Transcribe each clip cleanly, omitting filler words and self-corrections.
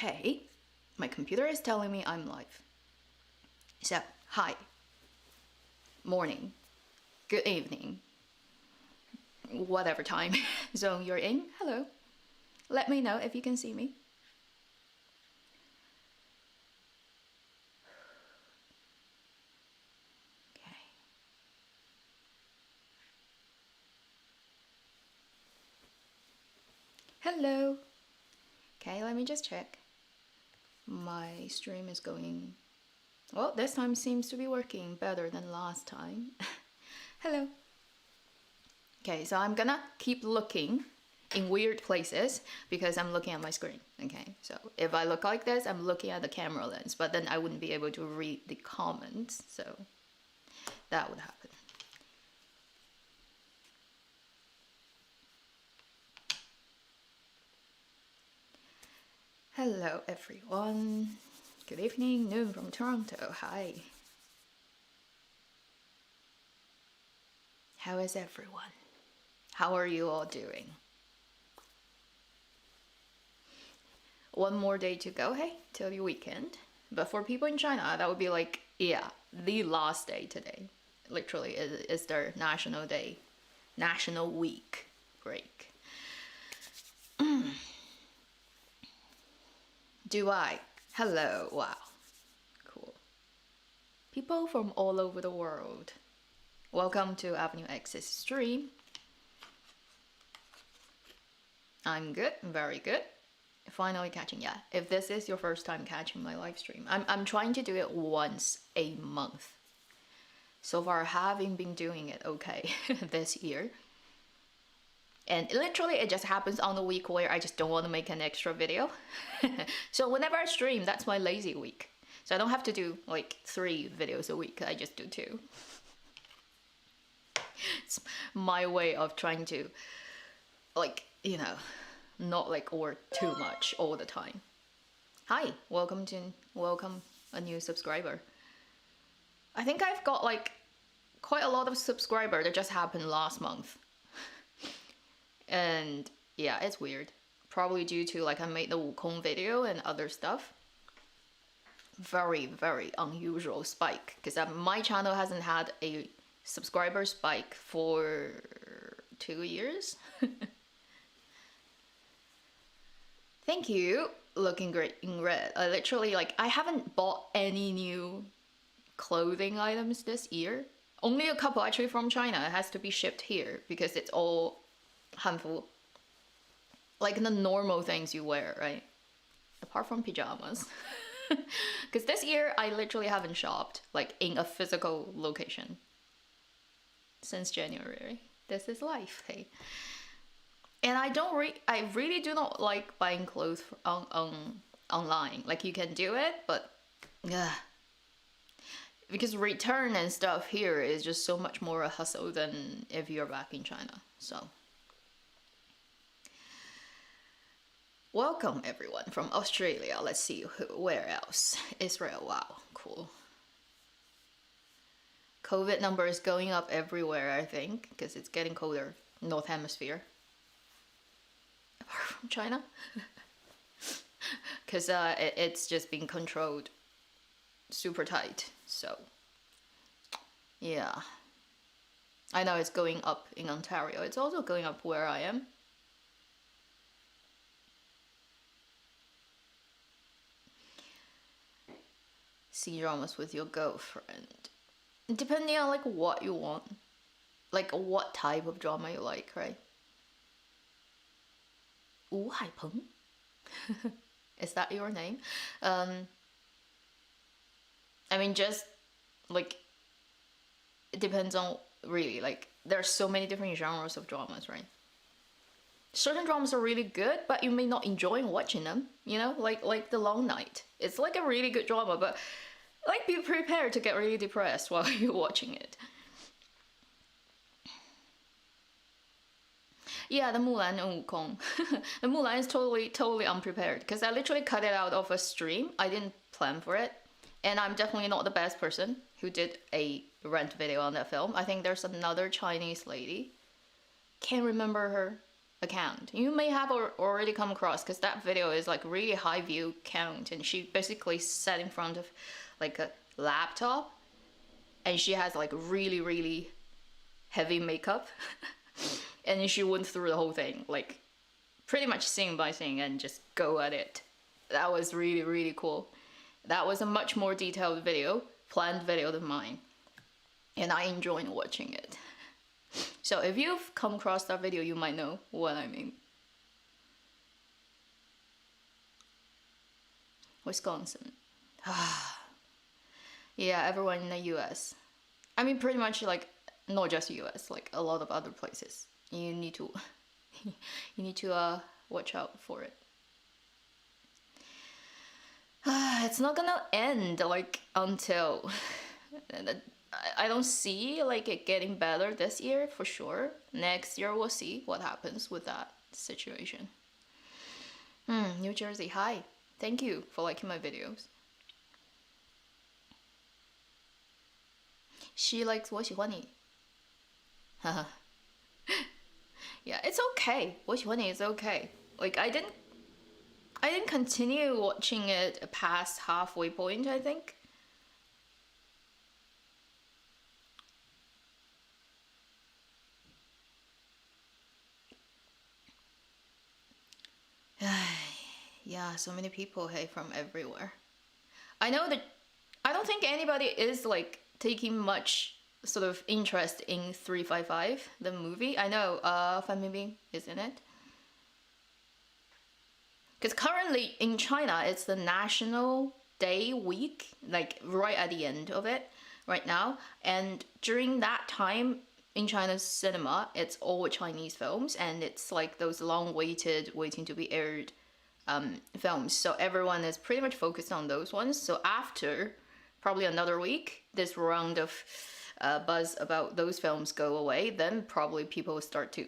Okay, my computer is telling me I'm live. So, hi, morning, good evening, whatever time zone you're in, hello. Let me know if you can see me. Okay. Hello. Okay, let me just check. My stream is going, well, this time seems to be working better than last time. Hello. Okay, so I'm gonna keep looking in weird places because I'm looking at my screen. Okay, so if I look like this, I'm looking at the camera lens, but then I wouldn't be able to read the comments, so that would happen. Hello everyone. Good evening, noon from Toronto. Hi. How is everyone? How are you all doing? One more day to go, hey, till the weekend. But for people in China, that would be like, yeah, the last day today. Literally, is their national day, national week break. Do I? Hello, wow, cool. People from all over the world. Welcome to Avenue X's stream. I'm good, very good. Finally catching, yeah. If this is your first time catching my live stream, I'm trying to do it once a month. So far, having been doing it okay this year. And literally, it just happens on the week where I just don't want to make an extra video. So whenever I stream, that's my lazy week. So I don't have to do like 3 videos a week. I just do 2. It's my way of trying to, like, you know, not like work too much all the time. Hi, welcome a new subscriber. I think I've got like quite a lot of subscribers that just happened last month. And yeah, it's weird. Probably due to like I made the Wukong video and other stuff. Very, very unusual spike because my channel hasn't had a subscriber spike for 2 years. Thank you. Looking great in red. I literally like I haven't bought any new clothing items this year. Only a couple actually from China. It has to be shipped here because it's all handful, like the normal things you wear, right? Apart from pajamas. Because this year I literally haven't shopped like in a physical location since January. This is life, hey. And I really do not like buying clothes online. Like you can do it, but yeah, because return and stuff here is just so much more a hustle than if you're back in China. So welcome everyone from Australia. Let's see where else. Israel, wow, cool. COVID number is going up everywhere, I think, because it's getting colder. North Hemisphere. Apart from China. Because it's just being controlled super tight. So, yeah. I know it's going up in Ontario. It's also going up where I am. See dramas with your girlfriend. Depending on like what you want. Like what type of drama you like, right? Wu Hai Peng? Is that your name? I mean, just like it depends on really like there are so many different genres of dramas, right? Certain dramas are really good, but you may not enjoy watching them, you know, like The Long Night. It's like a really good drama, but like be prepared to get really depressed while you're watching it. Yeah, the Mulan and Wukong. The Mulan is totally unprepared because I literally cut it out of a stream. I didn't plan for it. And I'm definitely not the best person who did a rant video on that film. I think there's another Chinese lady. Can't remember her account. You may have already come across, because that video is like really high view count, and she basically sat in front of like a laptop, and she has like really really heavy makeup and she went through the whole thing, like pretty much scene by scene, and just go at it. That was really really cool. That was a much more detailed video, planned video than mine, and I enjoyed watching it. So if you've come across that video, you might know what I mean. Wisconsin. Yeah, everyone in the US. I mean, pretty much like not just US, like a lot of other places. You need to watch out for it. It's not gonna end like until I don't see like it getting better this year for sure. Next year we'll see what happens with that situation. New Jersey, hi. Thank you for liking my videos. She likes 我喜欢你. Haha. Yeah, it's okay. 我喜欢你 is okay. Like I didn't continue watching it past halfway point, I think. Yeah, so many people, hey, from everywhere. I know that I don't think anybody is like taking much sort of interest in 355, the movie. I know Fanfiction is in it. Because currently in China, it's the National Day week, like right at the end of it right now. And during that time in China's cinema, it's all Chinese films, and it's like those long-waited, waiting to be aired films. So everyone is pretty much focused on those ones. So after probably another week, this round of buzz about those films go away, then probably people will start to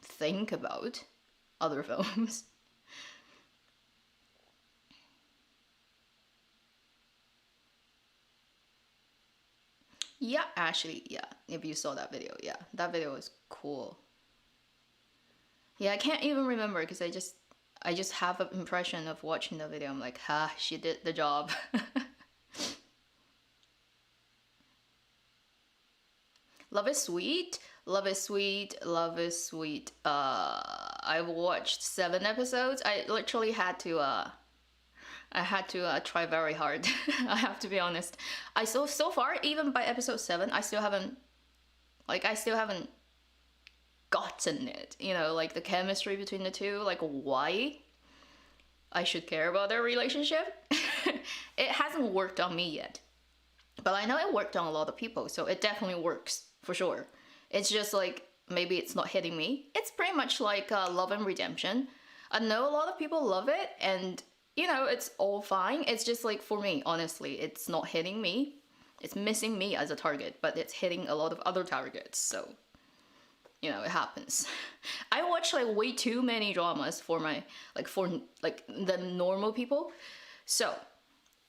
think about other films. Yeah, actually, yeah. If you saw that video, yeah, that video was cool. Yeah, I can't even remember because I just have an impression of watching the video. I'm like, she did the job. Love is Sweet. Love is Sweet. Love is Sweet. I've watched 7 episodes. I literally had to try very hard. I have to be honest. So far, even by episode 7, I still haven't gotten it. You know, like the chemistry between the two, like why I should care about their relationship. It hasn't worked on me yet, but I know it worked on a lot of people, so it definitely works for sure. It's just like maybe it's not hitting me. It's pretty much like Love and Redemption. I know a lot of people love it, and you know, it's all fine. It's just like for me, honestly, it's not hitting me. It's missing me as a target, but it's hitting a lot of other targets. So, you know, it happens. I watch like way too many dramas for the normal people. So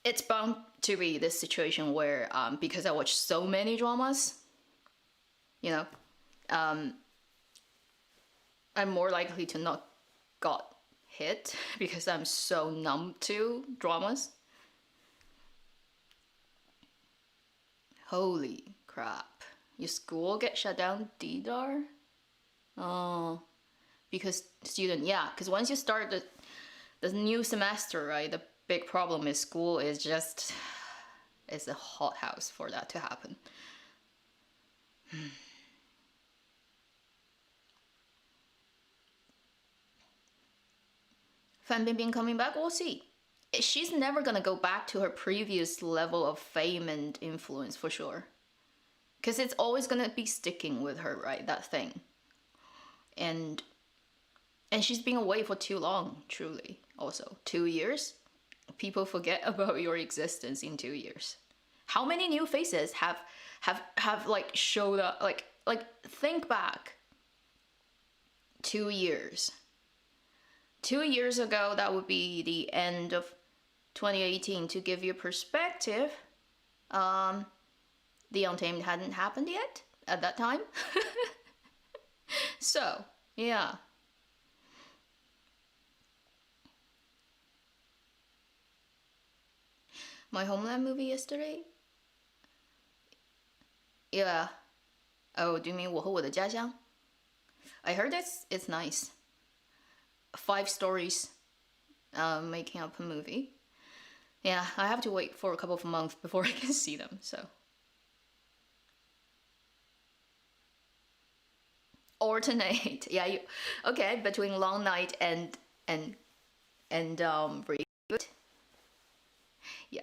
it's bound to be this situation where because I watch so many dramas, you know, I'm more likely to not got hit because I'm so numb to dramas. Holy crap. Your school get shut down, DDAR? Oh, because because once you start the new semester, right, the big problem is school is just, it's a hothouse for that to happen. Fan Bingbing coming back, we'll see. She's never gonna go back to her previous level of fame and influence for sure. Because it's always gonna be sticking with her, right, that thing. And she's been away for too long, truly, also. 2 years? People forget about your existence in 2 years. How many new faces have like showed up, like think back. 2 years. 2 years ago, that would be the end of 2018. To give you perspective, The Untamed hadn't happened yet at that time. So, yeah. My Homeland movie yesterday? Yeah. Oh, do you mean 我和我的家乡? I heard it's nice. 5 stories making up a movie. Yeah, I have to wait for a couple of months before I can see them, so. Alternate. Yeah, okay, between long night and reboot. Yeah.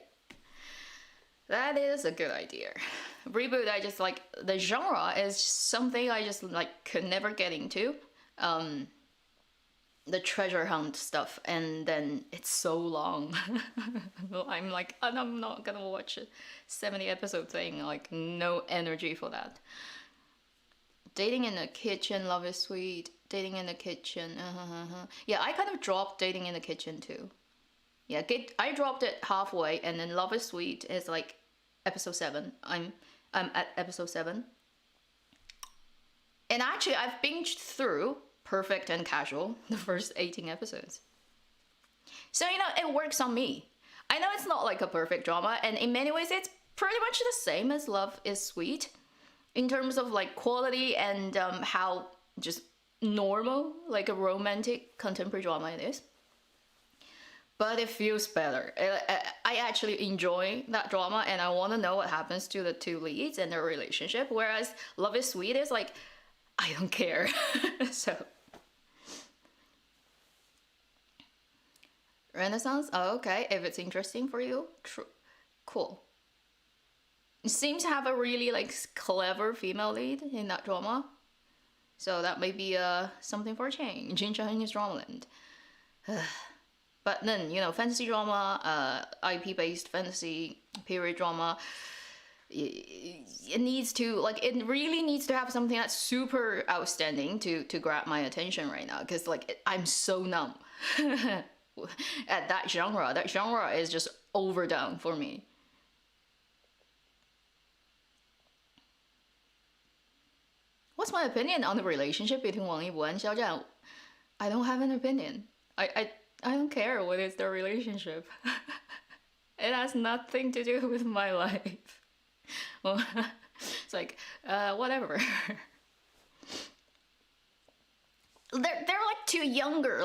That is a good idea. Reboot, I just like the genre is something I just like could never get into. The treasure hunt stuff, and then it's so long. I'm like, I'm not gonna watch a 70 episode thing. Like, no energy for that. Dating in the Kitchen, Love is Sweet. Dating in the Kitchen. Yeah, I kind of dropped Dating in the Kitchen too. Yeah, I dropped it halfway, and then Love is Sweet is like episode 7. I'm at episode 7. And actually, I've binged through Perfect and Casual, the first 18 episodes. So, it works on me. I know it's not like a perfect drama, and in many ways, it's pretty much the same as Love is Sweet in terms of like quality and how just normal, like a romantic contemporary drama it is. But it feels better. I actually enjoy that drama, and I want to know what happens to the 2 leads and their relationship, whereas Love is Sweet is like, I don't care. So Renaissance? Oh, okay. If it's interesting for you, cool. It seems to have a really like clever female lead in that drama, so that may be something for a change in Chinese dramaland. But then, fantasy drama, IP-based fantasy period drama, it needs to, like, it really needs to have something that's super outstanding to grab my attention right now, because like I'm so numb at that genre. That genre is just overdone for me. What's my opinion on the relationship between Wang Yibo and Xiao Zhan? I don't have an opinion. I don't care what is their relationship. It has nothing to do with my life. Well, it's like, whatever. They're like 2 younger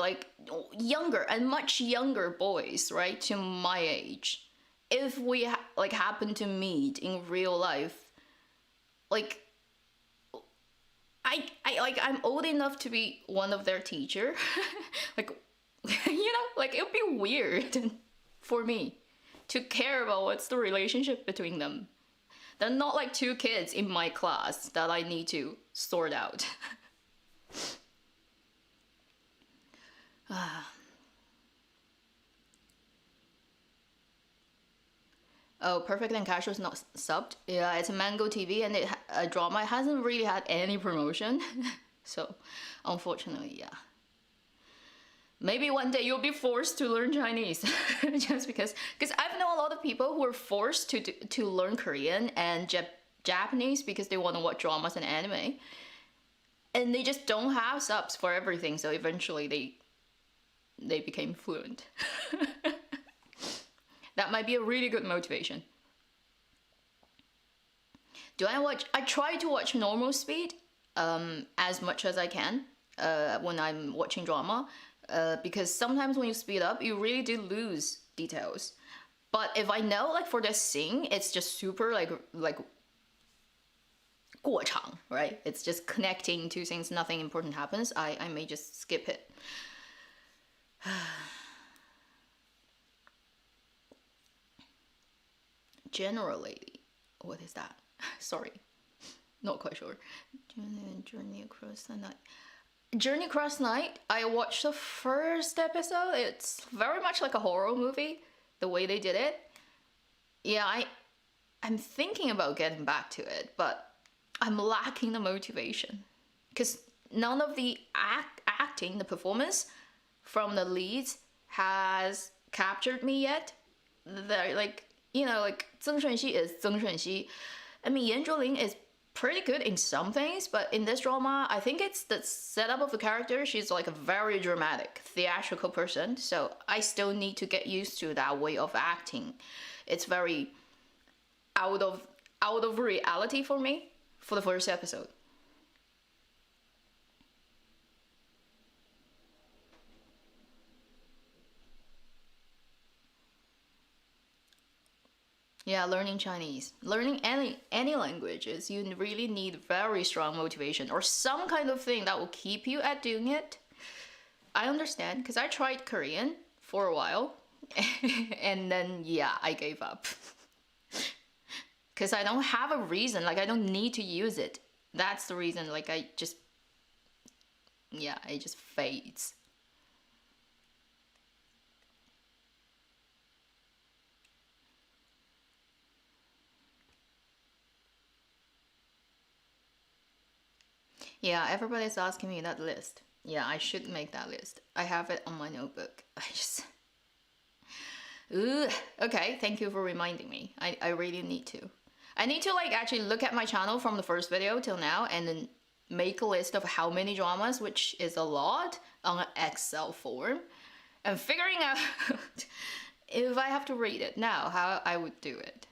and much younger boys, right? To my age. If we happen to meet in real life, like, I'm old enough to be one of their teacher. Like, like it would be weird for me to care about what's the relationship between them. They're not like 2 kids in my class that I need to sort out. Oh, Perfect and Casual is not subbed. Yeah, it's a Mango TV, and a drama. It hasn't really had any promotion. So, unfortunately, yeah. Maybe one day you'll be forced to learn Chinese. Just because I've known a lot of people who are forced to learn Korean and Japanese because they want to watch dramas and anime. And they just don't have subs for everything, so eventually they became fluent. That might be a really good motivation. I try to watch normal speed as much as I can when I'm watching drama, because sometimes when you speed up, you really do lose details. But if I know, like, for the scene, it's just super like 过场, right? It's just connecting 2 things, nothing important happens. I may just skip it. Generally, what is that? Sorry, not quite sure. Journey Across the Night. Journey Across Night, I watched the first episode. It's very much like a horror movie, the way they did it. Yeah, I'm thinking about getting back to it, but I'm lacking the motivation. Because none of the acting, the performance from the leads has captured me yet. They're like, like, Zheng Shenxi is Zheng Shenxi. I mean, Yan Zhuoling is pretty good in some things, but in this drama, I think it's the setup of the character. She's like a very dramatic, theatrical person, so I still need to get used to that way of acting. It's very out of reality for me for the first episode. Yeah, learning Chinese, learning any languages, you really need very strong motivation or some kind of thing that will keep you at doing it. I understand because I tried Korean for a while, and then yeah, I gave up because I don't have a reason. Like I don't need to use it. That's the reason. Like I just yeah, it just fades. Yeah, everybody's asking me that list. Yeah, I should make that list. I have it on my notebook. I just. Ugh. Okay, thank you for reminding me. I really need to. I need to like actually look at my channel from the first video till now and then make a list of how many dramas, which is a lot, on an Excel form, and figuring out if I have to read it now, how I would do it.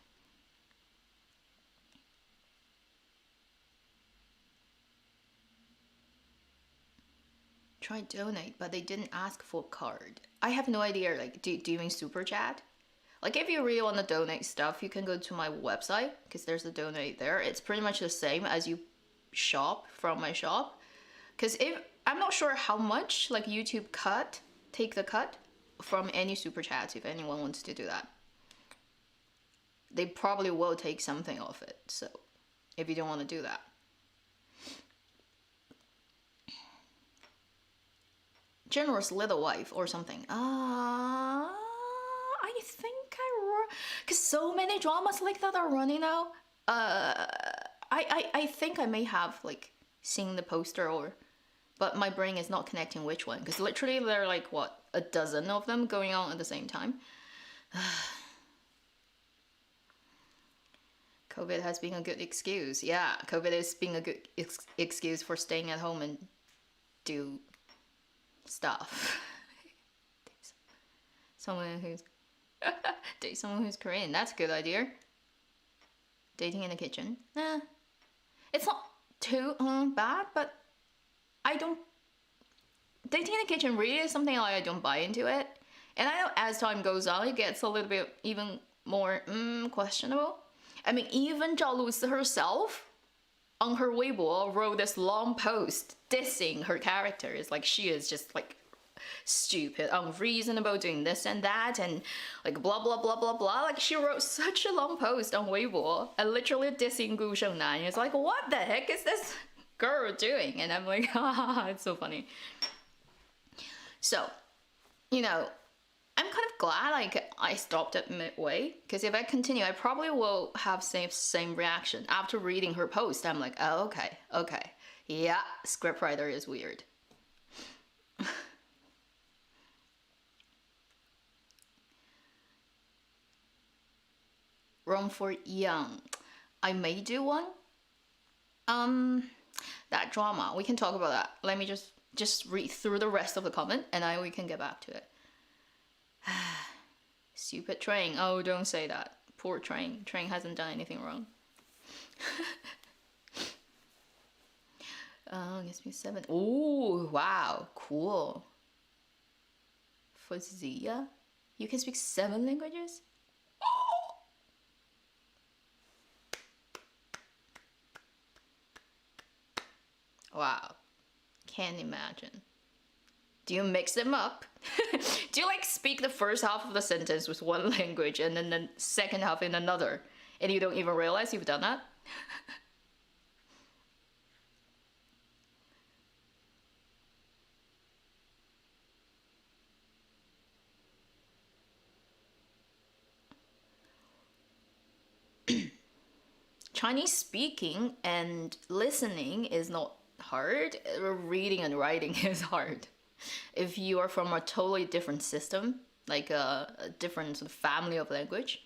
Try donate, but they didn't ask for a card. I have no idea. Like, do you mean super chat? Like, if you really want to donate stuff, you can go to my website because there's a donate there. It's pretty much the same as you shop from my shop. Because if I'm not sure how much like YouTube take the cut from any super chats if anyone wants to do that. They probably will take something off it. So, if you don't want to do that. Generous little wife or something. I think because so many dramas like that are running now. I think I may have like seen the poster but my brain is not connecting which one because literally there are like what, a dozen of them going on at the same time. COVID has been a good excuse. Yeah, COVID is being a good excuse for staying at home and do stuff. someone who's Date someone who's Korean. That's a good idea. Dating in the kitchen. It's not too bad, but I don't. Dating in the kitchen really is something like I don't buy into it. And I know as time goes on, it gets a little bit even more questionable. I mean, even Zhao Lusi herself on her Weibo wrote this long post dissing her characters. Like she is just like stupid, unreasonable, doing this and that, and like blah blah blah blah blah. Like she wrote such a long post on Weibo and literally dissing Gu Shengnan. It's like, what the heck is this girl doing? And I'm like, haha, it's so funny. So, you know, I'm kind of glad like I stopped at midway, because if I continue, I probably will have same reaction after reading her post. I'm like, oh, okay, yeah, scriptwriter is weird. Room for Young. I may do one. That drama, we can talk about that. Let me just read through the rest of the comment and then we can get back to it. Stupid train. Oh, don't say that. Poor train. Train hasn't done anything wrong. Gives me 7. Oh, wow. Cool. For Zia, you can speak 7 languages? Wow. Can't imagine. Do you mix them up? Do you like speak the first half of the sentence with one language and then the second half in another, and you don't even realize you've done that? Chinese speaking and listening is not hard. Reading and writing is hard. If you are from a totally different system, like a different sort of family of language.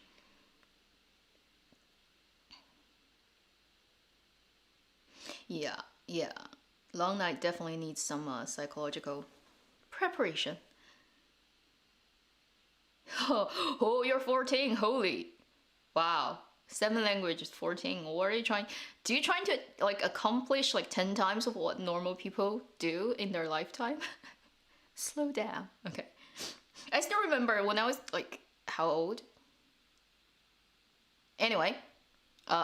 Yeah, yeah. Long night definitely needs some psychological preparation. Oh, you're 14. Holy. Wow. Seven languages, 14. What are you trying? Do you trying to like accomplish like 10 times of what normal people do in their lifetime? Slow down. Okay. I still remember when I was like, how old? Anyway,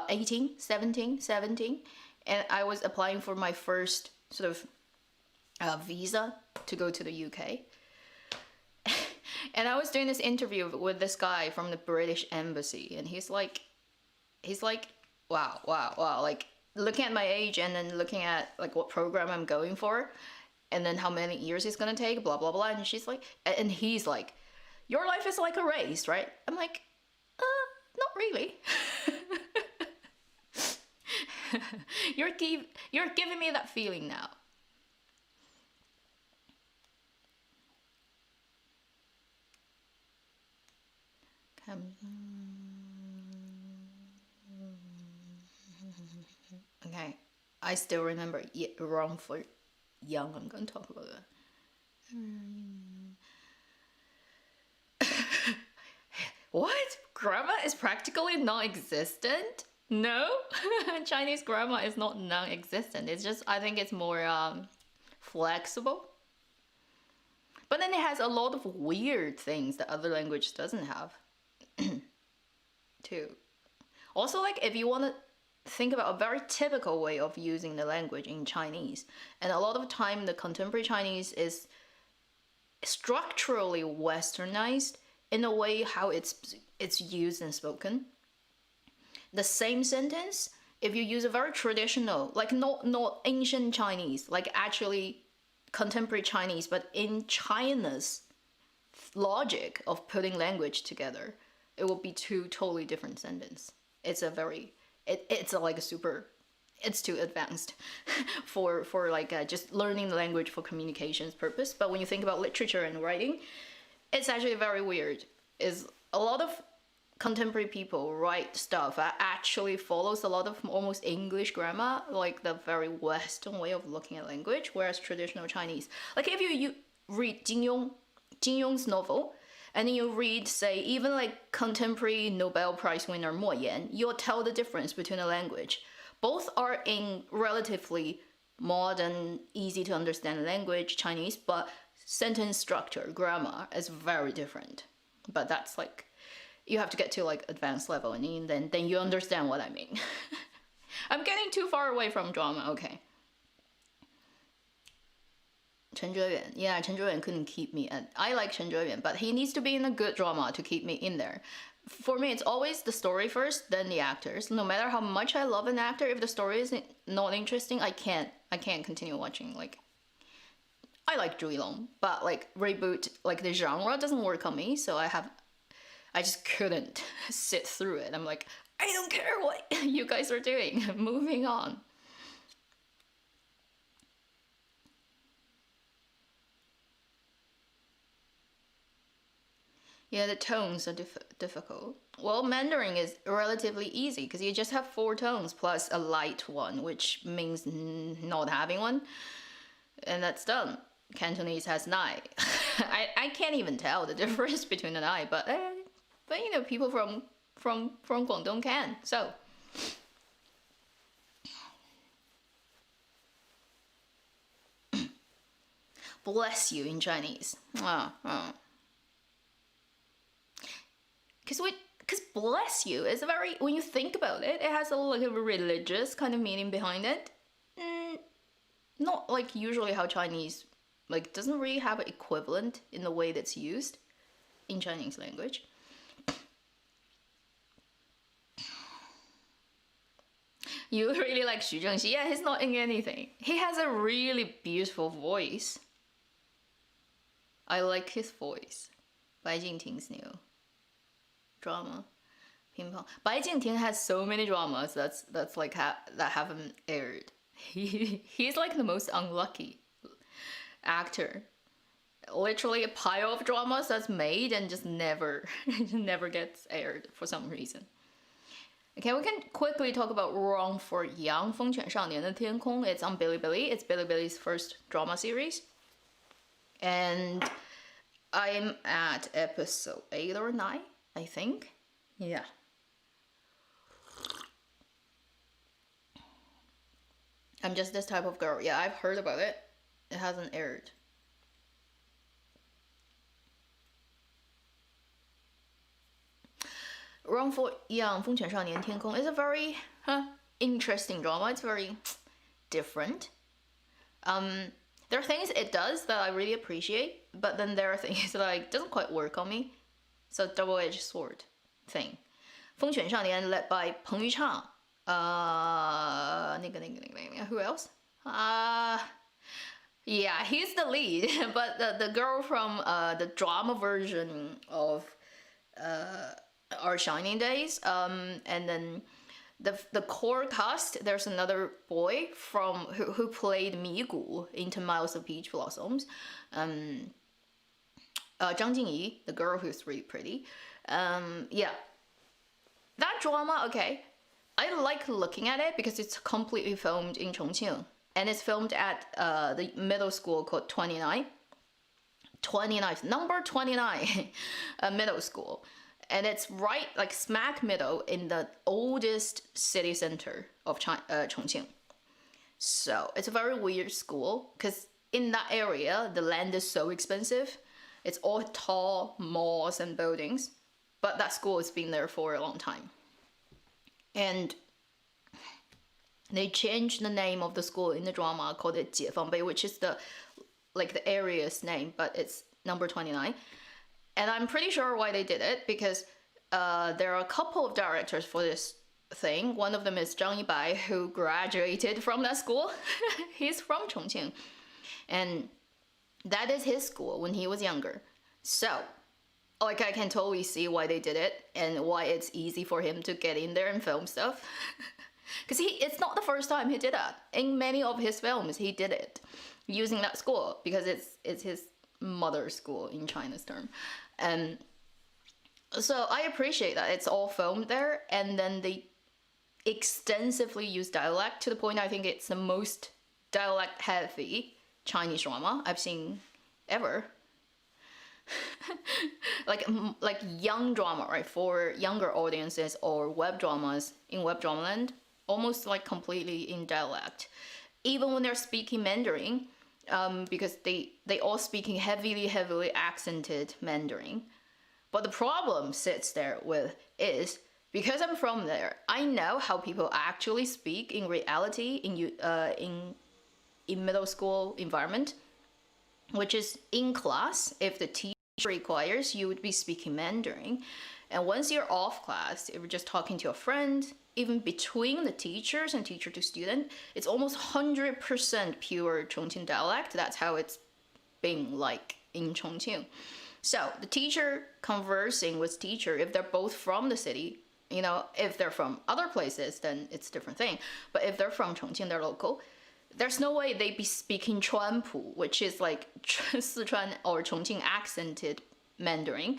18, 17, 17. And I was applying for my first sort of visa to go to the UK. And I was doing this interview with this guy from the British embassy, and he's like, wow, wow, wow, like looking at my age and then looking at like what program I'm going for, and then how many years it's gonna take, blah blah blah. And he's like, your life is like a race, right? I'm like, not really. You're giving me that feeling now. Okay, I still remember wrong for young. I'm gonna talk about that. What? Grammar is practically non-existent? No, Chinese grammar is not non-existent. It's just I think it's more flexible. But then it has a lot of weird things that other language doesn't have. Too. Also, like if you want to think about a very typical way of using the language in Chinese, and a lot of time the contemporary Chinese is structurally westernized in a way how it's used and spoken. The same sentence, if you use a very traditional, like not ancient Chinese, like actually contemporary Chinese, but in China's logic of putting language together, it will be two totally different sentences. It's a very it's a, like a super it's too advanced for like just learning the language for communications purpose. But when you think about literature and writing, it's actually very weird. Is a lot of contemporary people write stuff that actually follows a lot of almost English grammar, like the very Western way of looking at language, whereas traditional Chinese, like if you read Jin Yong's novel, and then you read, say, even like contemporary Nobel Prize winner Mo Yan, you'll tell the difference between the language. Both are in relatively modern, easy to understand language, Chinese, but sentence structure, grammar is very different. But that's like, you have to get to like advanced level, and then you understand what I mean. I'm getting too far away from drama, okay. Chen Zheyuan. Yeah, Chen Zheyuan couldn't keep me. And I like Chen Zheyuan, but he needs to be in a good drama to keep me in there. For me, it's always the story first, then the actors. No matter how much I love an actor, if the story is not interesting, I can't continue watching. Like, I like Zhu Yilong, but like reboot, like the genre doesn't work on me, so I just couldn't sit through it. I'm like, I don't care what you guys are doing. Moving on. Yeah, the tones are difficult. Well, Mandarin is relatively easy because you just have four tones plus a light one, which means not having one, and that's done. Cantonese has nine. I can't even tell the difference between an I, but you know, people from Guangdong can. So bless you in Chinese. Because bless you is a very, when you think about it, it has like a religious kind of meaning behind it. Not like usually how Chinese, like, doesn't really have an equivalent in the way that's used in Chinese language. You really like Xu Zhengxi? Yeah, he's not in anything. He has a really beautiful voice. I like his voice. Bai Jingting's new drama. Ping Pong. Bai Jingting has so many dramas that's like that haven't aired. He's like the most unlucky actor. Literally a pile of dramas that's made and just never never gets aired for some reason. Okay, we can quickly talk about Wrong for Young, 风犬少年的天空. It's on Bilibili. It's Bilibili's first drama series. And I'm at episode 8 or 9, I think. Yeah. I'm just this type of girl. Yeah, I've heard about it. It hasn't aired. Wrong for Young, 风犬少年天空 is a very interesting drama. It's very different. There are things it does that I really appreciate, but then there are things that like doesn't quite work on me. So double-edged sword thing. 风犬少年 led by Peng Yuchang. Who else? Yeah, he's the lead, but the girl from the drama version of Our Shining Days, and then the core cast, there's another boy from who played Mi Gu in 10 Miles of Peach Blossoms. Zhang Jingyi, the girl who's really pretty. Yeah. That drama, okay. I like looking at it because it's completely filmed in Chongqing. And it's filmed at the middle school called 29. 29, number 29 middle school. And it's right, like smack middle in the oldest city center of Chongqing. So it's a very weird school because in that area, the land is so expensive. It's all tall malls and buildings. But that school has been there for a long time. And they changed the name of the school in the drama, called it Jiefangbei, which is the area's name, but it's number 29. And I'm pretty sure why they did it, because there are a couple of directors for this thing. One of them is Zhang Yibai, who graduated from that school. He's from Chongqing. And that is his school when he was younger. So, like, I can totally see why they did it and why it's easy for him to get in there and film stuff. Because it's not the first time he did that. In many of his films, he did it using that school because it's his mother school in China's term. And so I appreciate that it's all filmed there, and then they extensively use dialect to the point I think it's the most dialect heavy Chinese drama I've seen ever. like young drama, right, for younger audiences, or web dramas in web drama land, almost like completely in dialect, even when they're speaking Mandarin, because they all speaking heavily accented Mandarin. But the problem sits there with is, because I'm from there, I know how people actually speak in reality in middle school environment, which is in class. If the teacher requires, you would be speaking Mandarin, and once you're off class, if you're just talking to a friend, even between the teachers and teacher to student, it's almost 100% pure Chongqing dialect. That's how it's been like in Chongqing. So the teacher conversing with teacher, if they're both from the city, you know, if they're from other places, then it's a different thing. But if they're from Chongqing, they're local, there's no way they'd be speaking Chuanpu, which is like Sichuan or Chongqing accented Mandarin.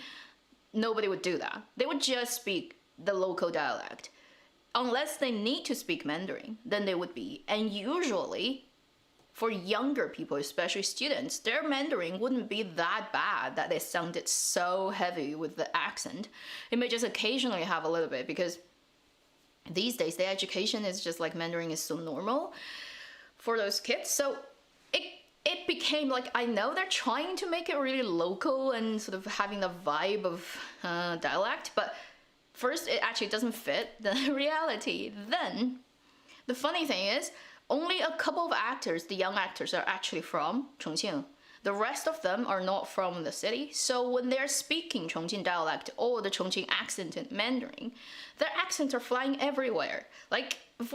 Nobody would do that. They would just speak the local dialect. Unless they need to speak Mandarin, then they would be. And usually, for younger people, especially students, their Mandarin wouldn't be that bad that they sounded so heavy with the accent. It may just occasionally have a little bit, because these days the education is just like Mandarin is so normal for those kids. So it became like, I know they're trying to make it really local and sort of having the vibe of dialect, but first, it actually doesn't fit the reality. Then, the funny thing is, only a couple of actors, the young actors, are actually from Chongqing. The rest of them are not from the city. So when they're speaking Chongqing dialect or the Chongqing accented Mandarin, their accents are flying everywhere. Like, if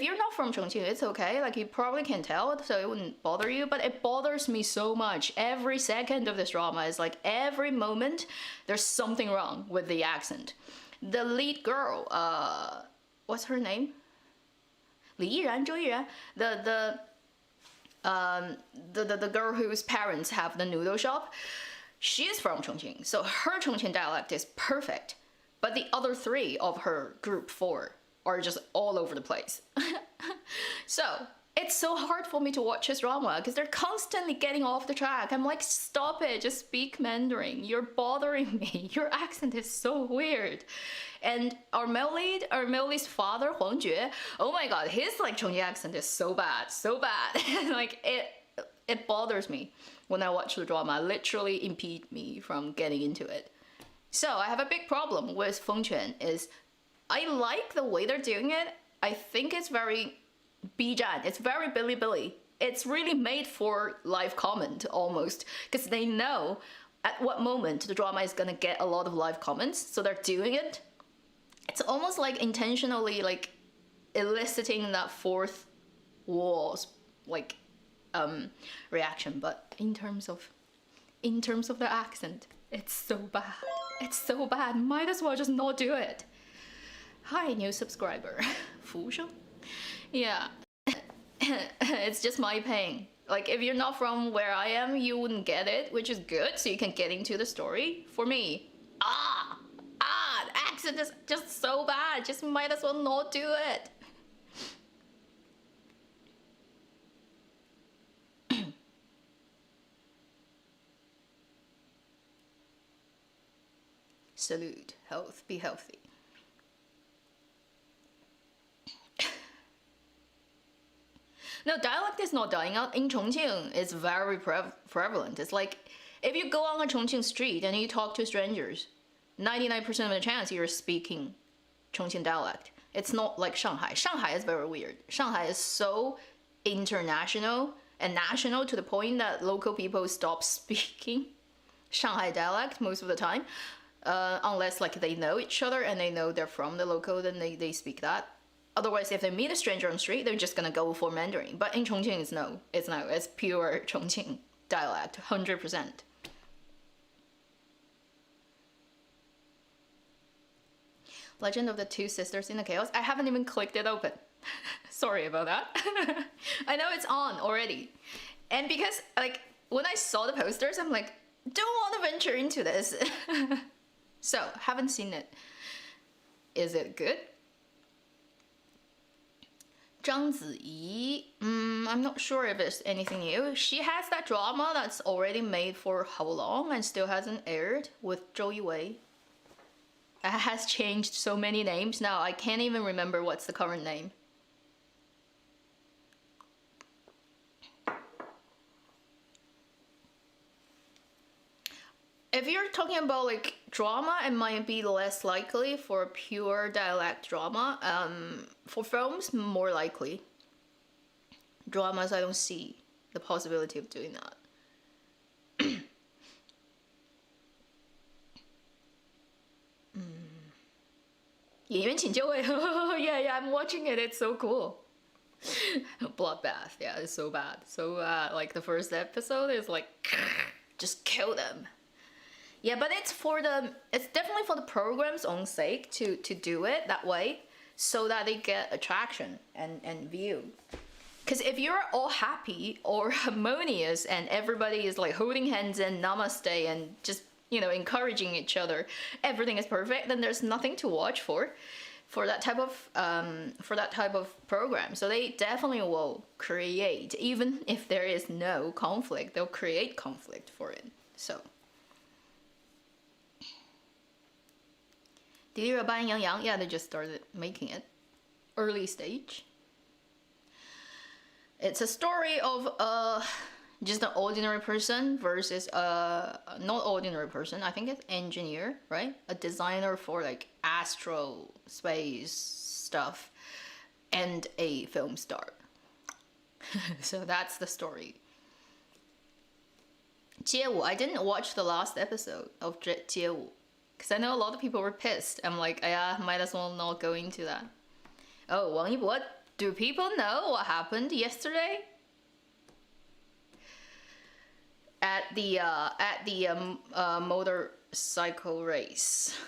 you're not from Chongqing, it's okay. Like, you probably can tell, so it wouldn't bother you. But it bothers me so much. Every second of this drama is like, every moment, there's something wrong with the accent. The lead girl, what's her name? Li Yiran, Zhou Yiran, the girl whose parents have the noodle shop, she is from Chongqing, so her Chongqing dialect is perfect. but the other 3 of her group 4 are just all over the place. So it's so hard for me to watch his drama because they're constantly getting off the track. I'm like, stop it, just speak Mandarin. You're bothering me. Your accent is so weird. And our male lead's father, Huang Jue, oh my god, his like Chongqing accent is so bad. Like it bothers me when I watch the drama. It literally impede me from getting into it. So I have a big problem with Fengquan is I like the way they're doing it. I think it's very Bijan. It's very Bilibili. It's really made for live comment almost because they know at what moment the drama is gonna get a lot of live comments, so they're doing it. It's almost like intentionally like eliciting that fourth wall's like reaction. But in terms of the accent, it's so bad. It's so bad. Might as well just not do it. Hi, new subscriber. 服务生? Yeah. It's just my pain. Like, if you're not from where I am, you wouldn't get it, which is good, so you can get into the story. For me, the accent is just so bad. Just might as well not do it. Salute. Health. Be healthy. No, dialect is not dying out. In Chongqing, it's very prevalent. It's like, if you go on a Chongqing street and you talk to strangers, 99% of the chance you're speaking Chongqing dialect. It's not like Shanghai. Shanghai is very weird. Shanghai is so international and national to the point that local people stop speaking Shanghai dialect most of the time. Unless like they know each other and they know they're from the local, then they speak that. Otherwise, if they meet a stranger on the street, they're just gonna go for Mandarin. But in Chongqing, it's pure Chongqing dialect, 100%. Legend of the Two Sisters in the Chaos. I haven't even clicked it open. Sorry about that. I know it's on already. And because like when I saw the posters, I'm like, don't want to venture into this. So, haven't seen it. Is it good? Zhang Ziyi, I'm not sure if it's anything new. She has that drama that's already made for how long and still hasn't aired with Zhou Yiwei. It has changed so many names now, I can't even remember what's the current name. If you're talking about like drama, it might be less likely for pure dialect drama. For films, more likely. Dramas, I don't see the possibility of doing that. Yeah, I'm watching it. It's so cool. Bloodbath, yeah, it's so bad. So like the first episode is like, just kill them. Yeah, but it's definitely for the program's own sake to do it that way so that they get attraction and view. Because if you're all happy or harmonious and everybody is like holding hands and namaste and just, you know, encouraging each other, everything is perfect, then there's nothing to watch for that type of program. So they definitely will create, even if there is no conflict, they'll create conflict for it. So. Did you buy Yang Yang? Yeah, they just started making it. Early stage. It's a story of just an ordinary person versus a not ordinary person. I think it's engineer, right? A designer for like astro space stuff, and a film star. So that's the story. 街舞. I didn't watch the last episode of 街舞. Because I know a lot of people were pissed. I'm like, yeah, might as well not go into that. Oh, Wang Yibo, do people know what happened yesterday? At the motorcycle race.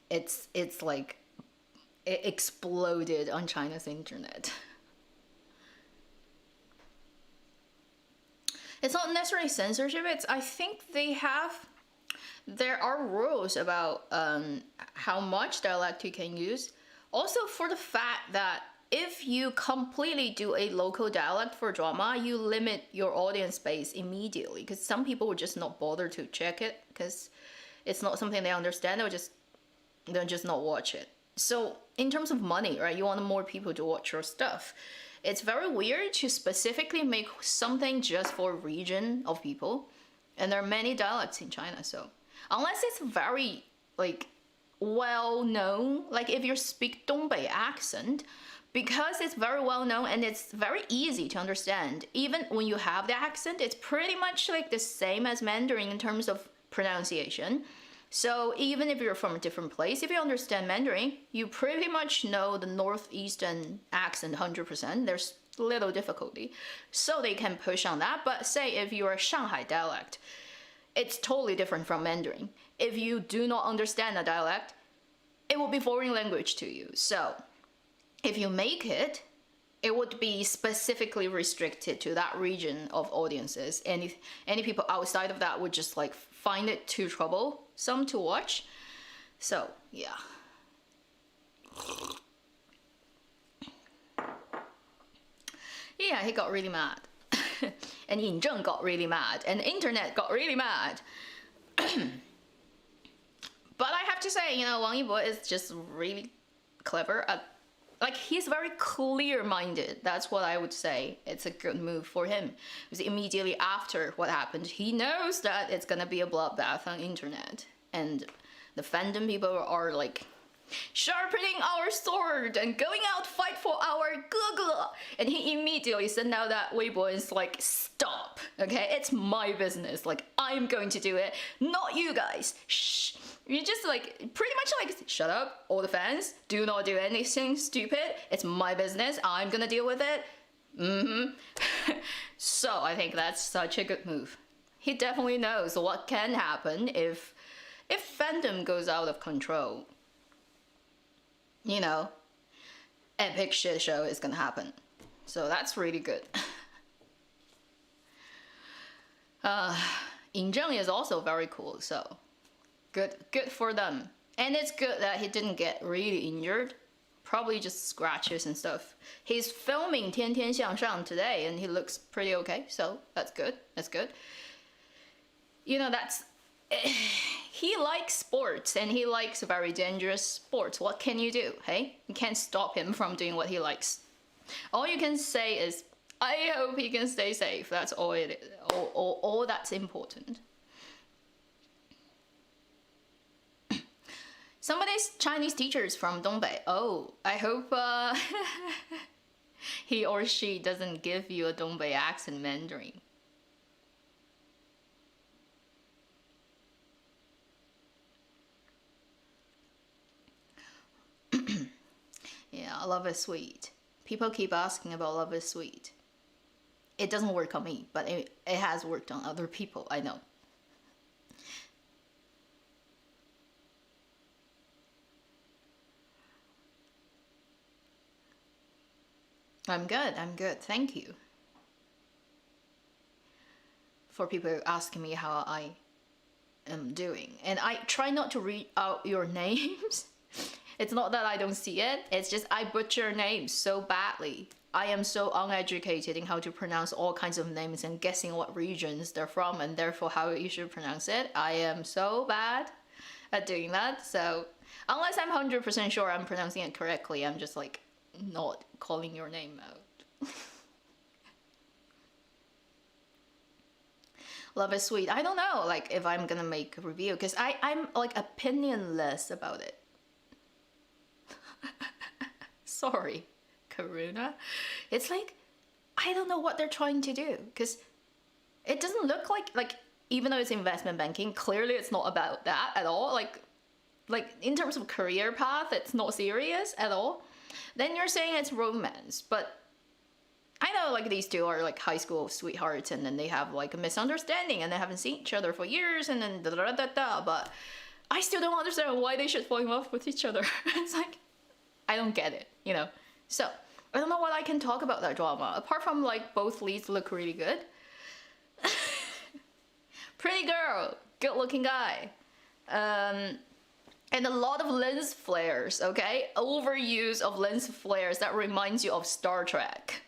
It's like, it exploded on China's internet. It's not necessarily censorship, I think they have there are rules about how much dialect you can use. Also, for the fact that if you completely do a local dialect for drama, you limit your audience base immediately because some people will just not bother to check it because it's not something they understand. They'll just not watch it. So in terms of money, right, you want more people to watch your stuff. It's very weird to specifically make something just for a region of people, and there are many dialects in China. So unless it's very like well known, like if you speak Dongbei accent, because it's very well known and it's very easy to understand. Even when you have the accent, it's pretty much like the same as Mandarin in terms of pronunciation. So even if you're from a different place, if you understand Mandarin, you pretty much know the northeastern accent 100%. There's little difficulty. So they can push on that. But say if you're a Shanghai dialect, it's totally different from Mandarin. If you do not understand a dialect, it will be foreign language to you. So if you make it, it would be specifically restricted to that region of audiences. Any people outside of that would just like find it too troublesome to watch. So yeah. Yeah, he got really mad. And Yin Zheng got really mad. And the internet got really mad. But I have to say, you know, Wang Yibo is just really clever at, like, he's very clear-minded. That's what I would say. It's a good move for him. Because immediately after what happened, he knows that it's gonna be a bloodbath on internet. And the fandom people are like, sharpening our sword and going out to fight for our Google. And he immediately sent out that Weibo and is like, stop, okay? It's my business. Like, I'm going to do it, not you guys. Shh. You just like, pretty much like, shut up, all the fans. Do not do anything stupid. It's my business. I'm gonna deal with it. So I think that's such a good move. He definitely knows what can happen if fandom goes out of control. You know, epic shit show is gonna happen. So that's really good. Yin Zheng is also very cool, so good for them. And it's good that he didn't get really injured. Probably just scratches and stuff. He's filming 天天向上 today and he looks pretty okay, so that's good. You know, he likes sports and he likes very dangerous sports. What can you do, hey? You can't stop him from doing what he likes. All you can say is, I hope he can stay safe. That's all it is. All that's important. Somebody's Chinese teacher's from Dongbei. Oh, I hope he or she doesn't give you a Dongbei accent Mandarin. Yeah, Love is Sweet. People keep asking about Love is Sweet. It doesn't work on me, but it has worked on other people, I know. I'm good, thank you. For people asking me how I am doing. And I try not to read out your names. It's not that I don't see it, it's just I butcher names so badly. I am so uneducated in how to pronounce all kinds of names and guessing what regions they're from and therefore how you should pronounce it. I am so bad at doing that, so unless I'm 100% sure I'm pronouncing it correctly, I'm just like not calling your name out. Love is Sweet. I don't know, like, if I'm gonna make a review, because I'm like opinionless about it. Sorry, Karuna. It's like, I don't know what they're trying to do, because it doesn't look like even though it's investment banking, clearly it's not about that at all. Like in terms of career path, it's not serious at all. Then you're saying it's romance, but I know like these two are like high school sweethearts and then they have like a misunderstanding and they haven't seen each other for years and then but I still don't understand why they should fall in love with each other. It's like, I don't get it, you know? So, I don't know what I can talk about that drama, apart from like both leads look really good. Pretty girl, good looking guy. And a lot of lens flares, okay? Overuse of lens flares that reminds you of Star Trek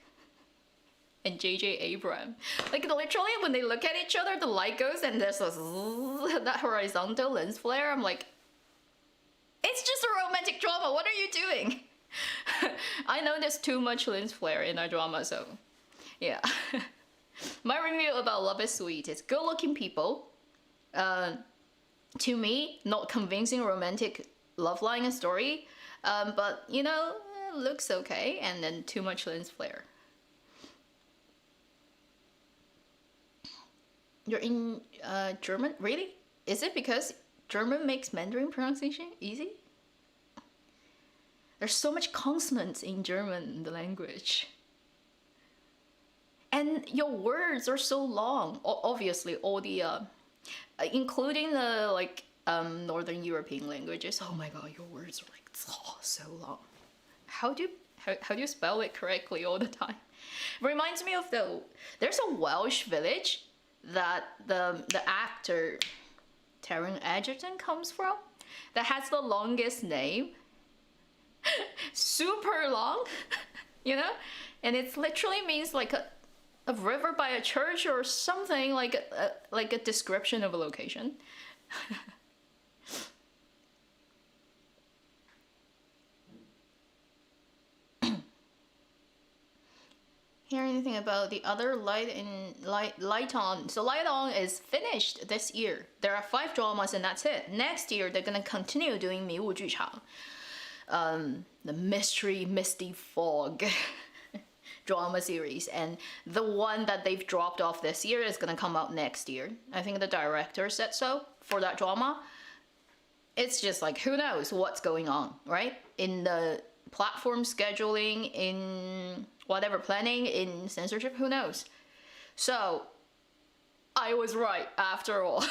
and J.J. Abrams. Like literally when they look at each other, the light goes and there's this, that horizontal lens flare. I'm like, it's just a romantic drama. What are you doing? I know there's too much lens flare in our drama, so yeah. My review about Love is Sweet is good-looking people. To me, not convincing romantic love line and story, but you know, looks okay, and then too much lens flare. You're in German? Really? Is it because German makes Mandarin pronunciation easy? There's so much consonants in German, the language. And your words are so long. Obviously, all the including the like Northern European languages. Oh my god, your words are like so long. How do you spell it correctly all the time? Reminds me of there's a Welsh village that the actor Taron Egerton comes from that has the longest name. Super long, you know? And it literally means like a river by a church or something, like a description of a location. Hear anything about the other Light On? So Light On is finished this year. There are 5 dramas and that's it. Next year they're gonna continue doing 迷雾剧场, the mystery misty fog drama series, and the one that they've dropped off this year is gonna come out next year. I think the director said so for that drama. It's just like, who knows what's going on, right? In the platform scheduling, in whatever planning, in censorship, who knows? So I was right after all.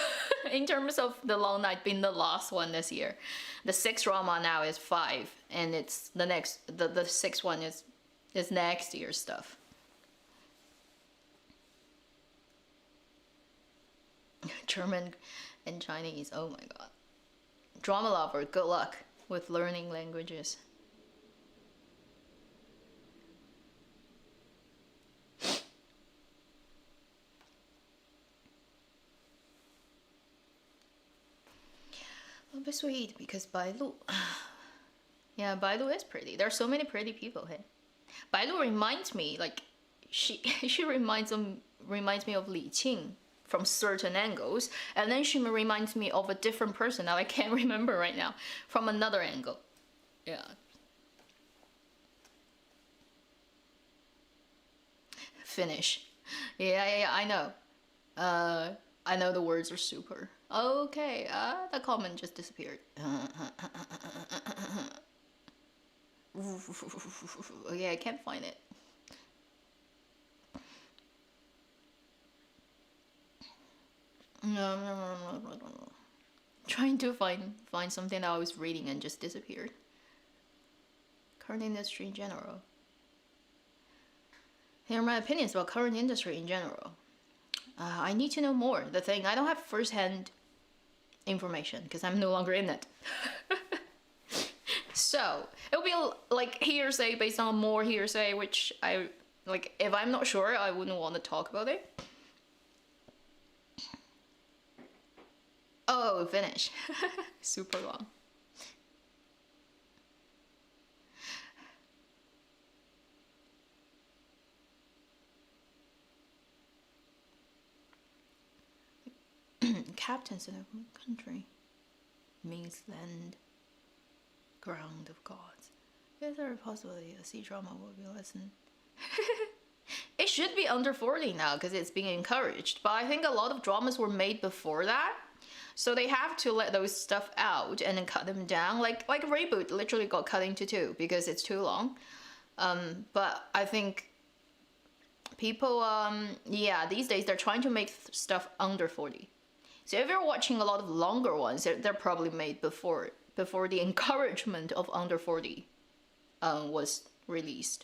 In terms of The Long Night being the last one this year. The 6th drama now is 5, and it's the 6th one is next year's stuff. German and Chinese, oh my god. Drama lover, good luck with learning languages. A bit sweet because Bailu. Yeah, Bailu is pretty. There are so many pretty people here. Bailu reminds me, like, she reminds me of Li Qing from certain angles, and then she reminds me of a different person that I can't remember right now from another angle. Yeah. Finish. Yeah, I know. I know the words are super. Okay, the comment just disappeared. Okay, I can't find it. No. Trying to find something that I was reading and just disappeared. Current industry in general. Here are my opinions about current industry in general. I need to know more. The thing, I don't have first-hand information because I'm no longer in it. So it'll be like hearsay based on more hearsay, which I like. If I'm not sure, I wouldn't want to talk about it. Oh, finish. Super long. Captains in a country means land, ground of gods. Is there a possibility a sea drama will be lessened? It should be under 40 now because it's being encouraged, but I think a lot of dramas were made before that, so they have to let those stuff out and then cut them down. Like Reboot literally got cut into 2 because it's too long. But I think people, yeah, these days they're trying to make stuff under 40. So if you're watching a lot of longer ones, they're probably made before the encouragement of under 40 was released.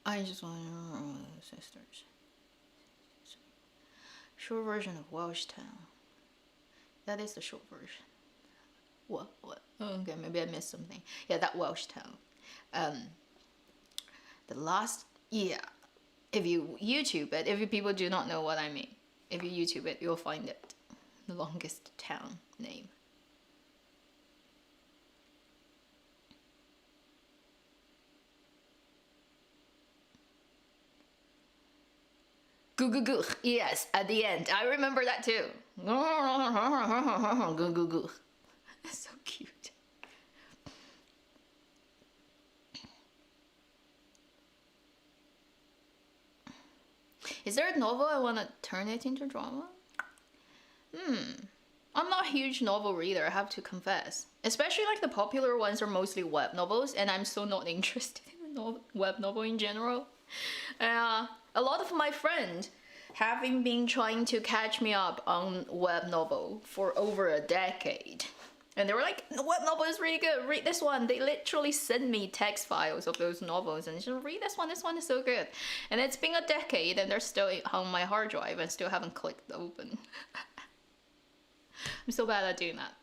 I just want to sisters. Short version of Welsh Town. That is the short version. What? Okay, maybe I missed something. Yeah, that Welsh Town. The last, yeah. If you YouTube it, if people do not know what I mean, if you YouTube it, you'll find it. The longest town name. Goo. Yes, at the end. I remember that too. Goo. So cute. Is there a novel I want to turn it into drama? I'm not a huge novel reader, I have to confess. Especially like the popular ones are mostly web novels, and I'm so not interested in web novel in general. A lot of my friends having been trying to catch me up on web novel for over a decade. And they were like, the web novel is really good, read this one. They literally send me text files of those novels and just read this one is so good. And it's been a decade and they're still on my hard drive and still haven't clicked open. I'm so bad at doing that.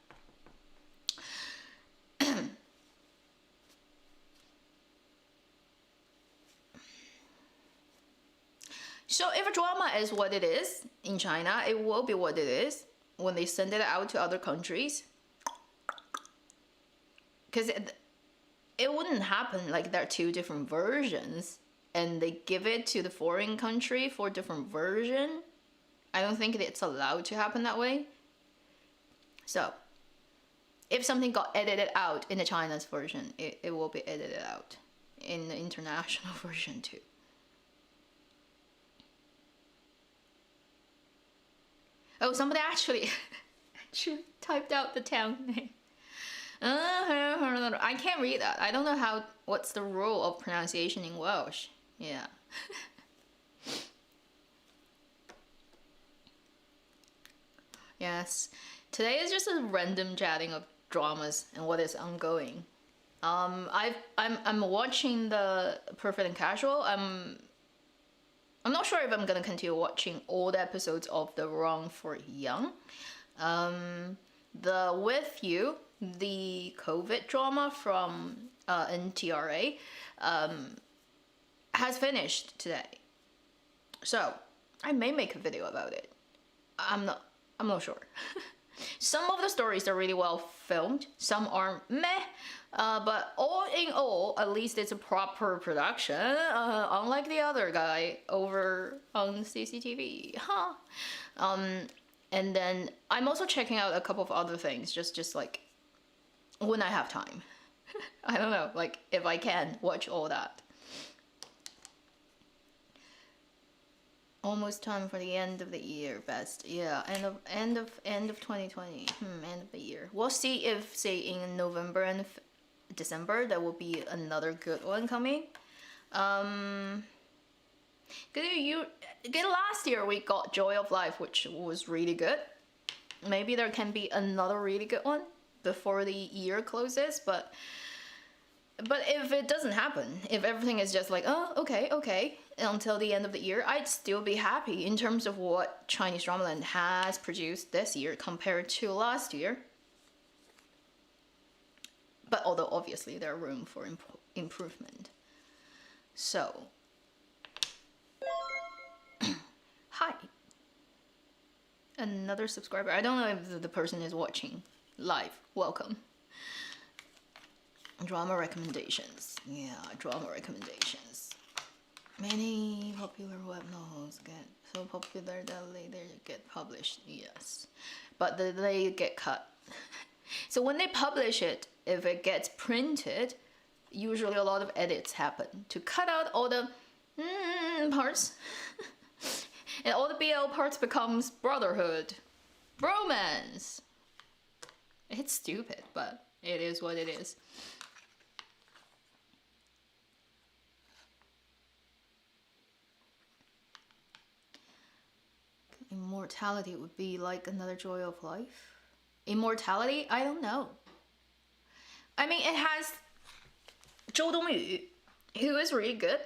So if a drama is what it is in China, it will be what it is when they send it out to other countries. Because it wouldn't happen like there are two different versions and they give it to the foreign country for a different version. I don't think it's allowed to happen that way. So if something got edited out in the China's version, it will be edited out in the international version too. Oh, somebody actually typed out the town name. I can't read that. I don't know what's the rule of pronunciation in Welsh. Yeah. Yes. Today is just a random chatting of dramas and what is ongoing. I'm watching the Perfect and Casual. I'm not sure if I'm gonna continue watching all the episodes of The Wrong for Young. The With You, the COVID drama from NTRA, has finished today. So I may make a video about it. I'm not sure. Some of the stories are really well filmed, some are meh, but all in all, at least it's a proper production, unlike the other guy over on CCTV. And then I'm also checking out a couple of other things, just like when I have time. I don't know, like if I can watch all that. Almost time for the end of the year, best. Yeah, end of 2020. End of the year. We'll see if, say, in November and December there will be another good one coming. Good last year we got Joy of Life, which was really good. Maybe there can be another really good one before the year closes, but if it doesn't happen, if everything is just like, oh, okay, until the end of the year, I'd still be happy in terms of what Chinese Dramaland has produced this year compared to last year. But although obviously there are room for improvement. So, hi. Another subscriber. I don't know if the person is watching live. Welcome. Drama recommendations. Yeah, drama recommendations. Many popular web novels get so popular that later get published. Yes, but they get cut. So when they publish it, if it gets printed, usually a lot of edits happen to cut out all the parts. And all the BL parts becomes brotherhood, bromance. It's stupid, but it is what it is. Immortality would be like another Joy of Life. Immortality? I don't know. I mean, it has Zhou Dongyu, who is really good.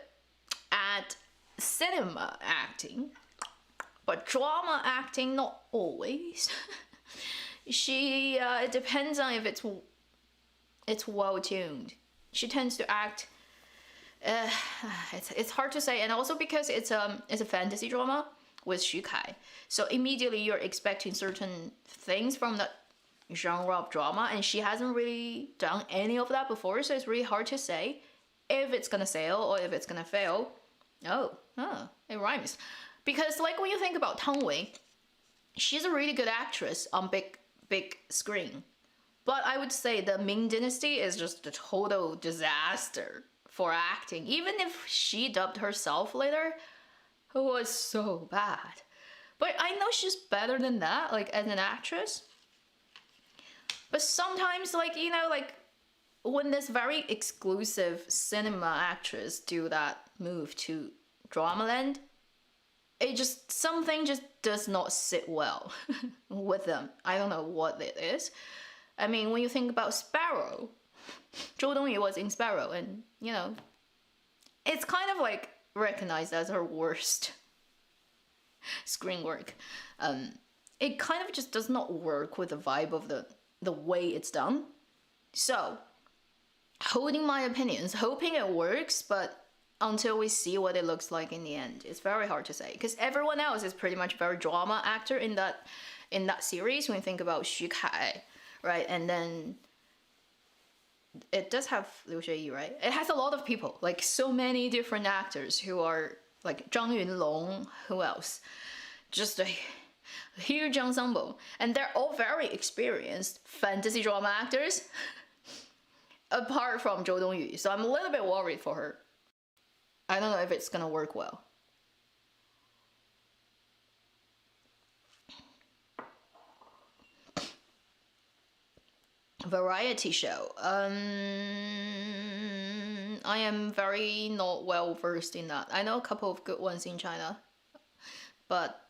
cinema acting, but drama acting not always. It depends on if it's well tuned. She tends to act. It's hard to say, and also because it's a fantasy drama with Xu Kai, so immediately you're expecting certain things from that genre of drama, and she hasn't really done any of that before, so it's really hard to say if it's gonna sail or if it's gonna fail. It rhymes. Because like when you think about Tang Wei, she's a really good actress on big screen. But I would say the Ming Dynasty is just a total disaster for acting. Even if she dubbed herself later, it was so bad. But I know she's better than that, like as an actress. But sometimes, like, you know, like when this very exclusive cinema actress do that move to Dramaland, something just does not sit well with them. I don't know what it is. I mean, when you think about Sparrow, Zhou Dongyu was in Sparrow, and you know, it's kind of like recognized as her worst screen work. It kind of just does not work with the vibe of the way it's done. So, holding my opinions, hoping it works, but until we see what it looks like in the end, it's very hard to say, because everyone else is pretty much very drama actor in that series. When you think about Xu Kai, right, and then it does have Liu Xueyi, right? It has a lot of people, like so many different actors who are like Zhang Yunlong. Who else? Just a huge ensemble, and they're all very experienced fantasy drama actors. Apart from Zhou Dongyu, so I'm a little bit worried for her. I don't know if it's gonna work well. Variety show. I am very not well versed in that. I know a couple of good ones in China, but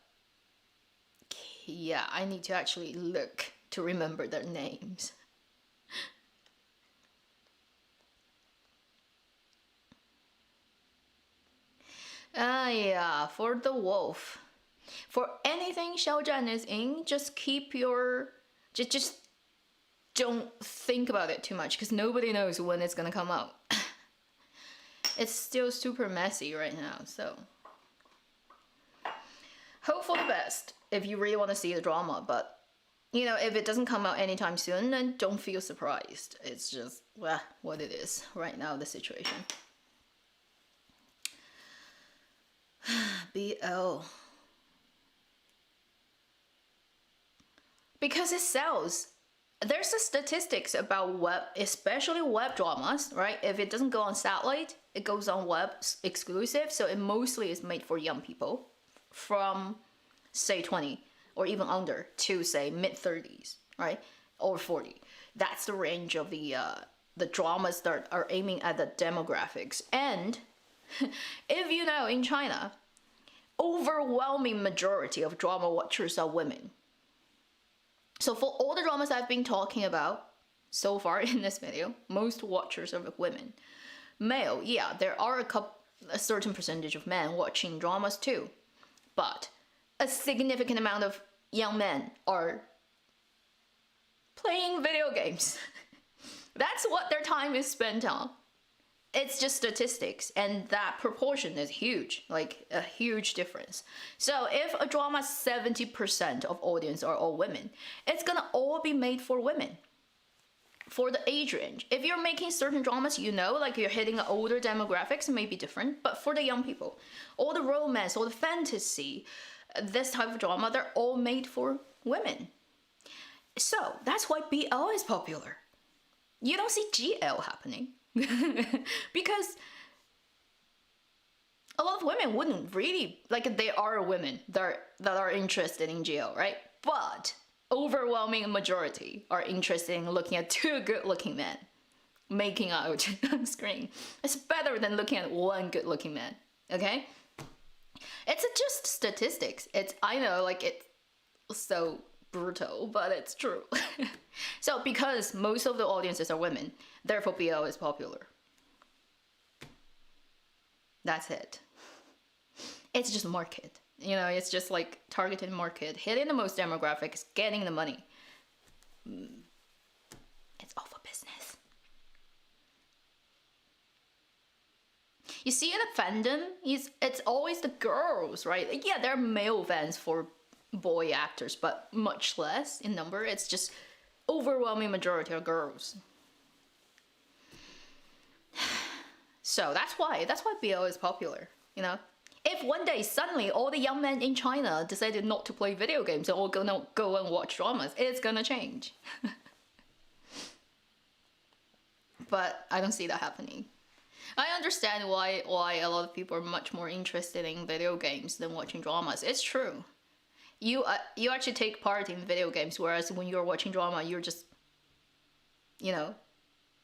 yeah, I need to actually look to remember their names. Yeah, for the wolf. For anything Xiaozhan is in, just keep your... Just don't think about it too much, because nobody knows when it's gonna come out. It's still super messy right now, so... Hope for the best if you really want to see the drama, but... You know, if it doesn't come out anytime soon, then don't feel surprised. It's just, well, what it is right now, the situation. BL. Because it sells. There's a statistics about web, especially web dramas, right? If it doesn't go on satellite, it goes on web exclusive, so it mostly is made for young people from, say, 20 or even under to, say, mid-30s, right? Or 40. That's the range of the dramas that are aiming at the demographics. And if you know, in China, overwhelming majority of drama watchers are women. So for all the dramas I've been talking about so far in this video, most watchers are women. Male, yeah, there are a certain percentage of men watching dramas too, but a significant amount of young men are playing video games. That's what their time is spent on. It's just statistics, and that proportion is huge, like a huge difference. So if a drama 70% of audience are all women, it's gonna all be made for women. For the age range. If you're making certain dramas, you know, like you're hitting older demographics, it may be different, but for the young people, all the romance, all the fantasy, this type of drama, they're all made for women. So that's why BL is popular. You don't see GL happening. Because a lot of women wouldn't really, like, they are women that are interested in GL, right? But overwhelming majority are interested in looking at two good-looking men making out on screen. It's better than looking at one good-looking man, okay? It's just statistics. I know, like, it's so brutal, but it's true. So because most of the audiences are women, therefore BL is popular. That's it. It's just market. You know, it's just like targeted market, hitting the most demographics, getting the money. It's all for business. You see in the fandom, it's always the girls, right? Like, yeah, there are male fans for boy actors, but much less in number. It's just overwhelming majority are girls. So that's why BL is popular, you know? If one day suddenly all the young men in China decided not to play video games and all gonna go and watch dramas, it's gonna change. But I don't see that happening. I understand why a lot of people are much more interested in video games than watching dramas. It's true. You actually take part in video games, whereas when you're watching drama, you're just, you know,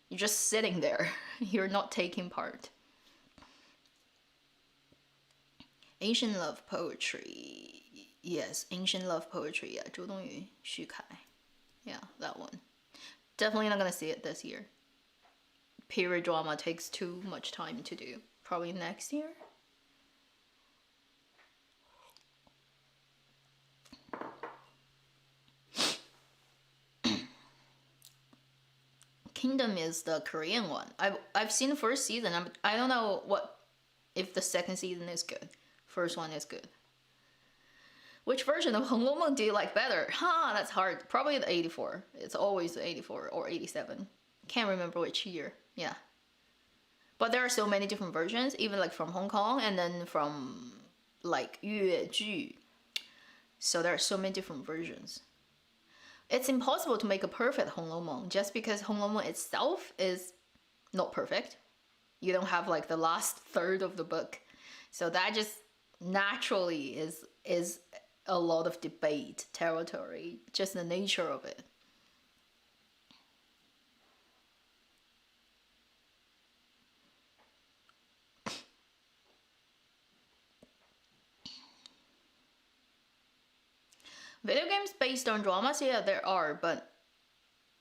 you're just sitting there. You're not taking part. Ancient love poetry. Yes, ancient love poetry. Yeah, 周冬雨, Xu Kai. Yeah, that one. Definitely not gonna see it this year. Period drama takes too much time to do. Probably next year. Kingdom is the Korean one. I've seen the first season. I don't know if the second season is good. First one is good. Which version of Hong Meng do you like better? That's hard. Probably the 84. It's always the 84 or 87. Can't remember which year. Yeah. But there are so many different versions, even like from Hong Kong and then from like Yueju. So there are so many different versions. It's impossible to make a perfect Hong Meng just because Hong Meng itself is not perfect. You don't have like the last third of the book. So that just naturally is a lot of debate territory, just the nature of it. Video games based on dramas, yeah, there are, but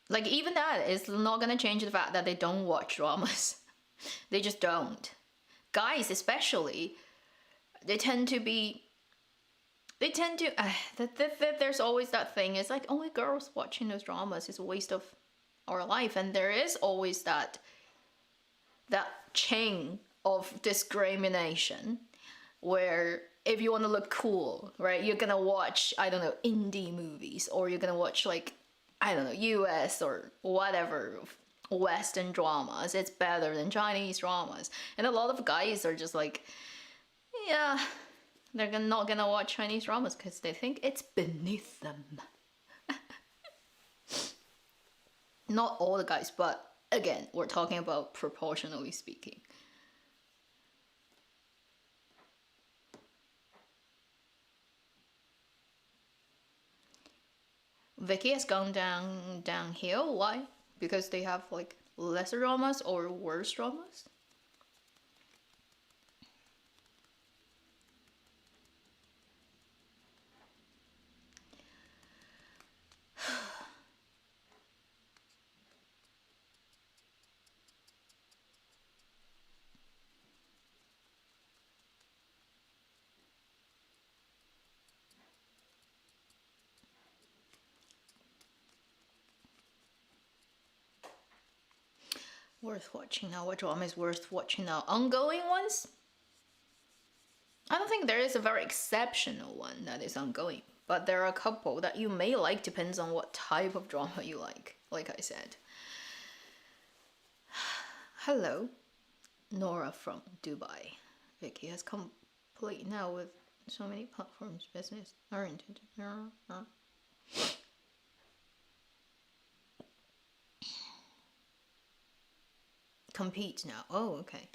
like even that is not gonna change the fact that they don't watch dramas. They just don't. Guys especially, there's always that thing, it's like only girls watching those dramas is a waste of our life, and there is always that chain of discrimination where if you want to look cool, right, you're gonna watch, I don't know, indie movies, or you're gonna watch like, I don't know, US or whatever Western dramas. It's better than Chinese dramas. And a lot of guys are just like, yeah, they're not gonna watch Chinese dramas because they think it's beneath them. Not all the guys, but again, we're talking about proportionally speaking. Vicky has gone downhill. Why? Because they have like lesser dramas or worse dramas? Worth watching now. What drama is worth watching now? Ongoing ones? I don't think there is a very exceptional one that is ongoing, but there are a couple that you may like, depends on what type of drama you like I said. Hello, Nora from Dubai. Vicky has complete now with so many platforms, business oriented. Compete now. Oh, okay.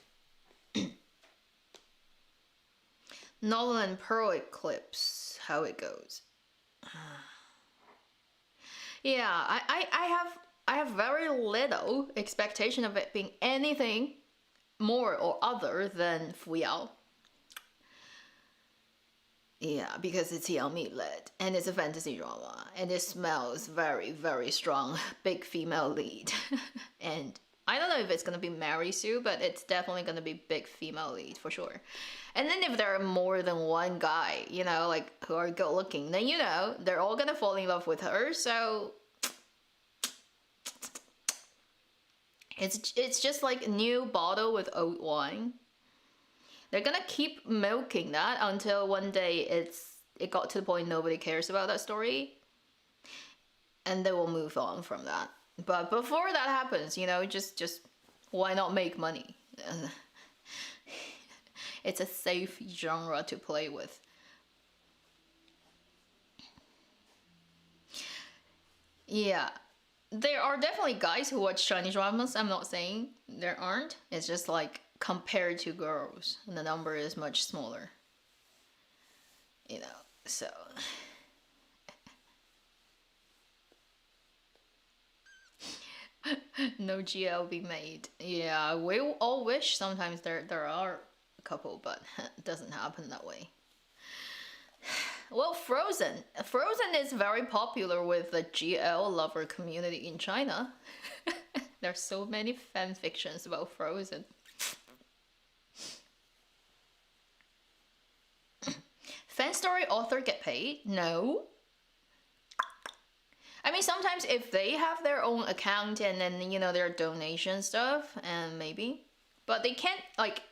Novel and Pearl Eclipse, how it goes. Yeah, I have very little expectation of it being anything more or other than Fuyao. Yeah, because it's Xiaomi led and it's a fantasy drama and it smells very, very strong, big female lead. And I don't know if it's gonna be Mary Sue, but it's definitely gonna be big female lead for sure. And then if there are more than one guy, you know, like who are good looking, then you know they're all gonna fall in love with her. So it's just like a new bottle with old wine. They're gonna keep milking that until one day it got to the point nobody cares about that story, and they will move on from that. But before that happens, you know, just why not make money? It's a safe genre to play with. Yeah, there are definitely guys who watch Chinese dramas. I'm not saying there aren't. It's just like compared to girls, the number is much smaller. You know, so. No GL be made. Yeah, we all wish sometimes there are a couple, but it doesn't happen that way. Well, Frozen. Frozen is very popular with the GL lover community in China. There's so many fan fictions about Frozen. Fan story author get paid? No. I mean, sometimes if they have their own account and then, you know, their donation stuff, and maybe. But they can't, like,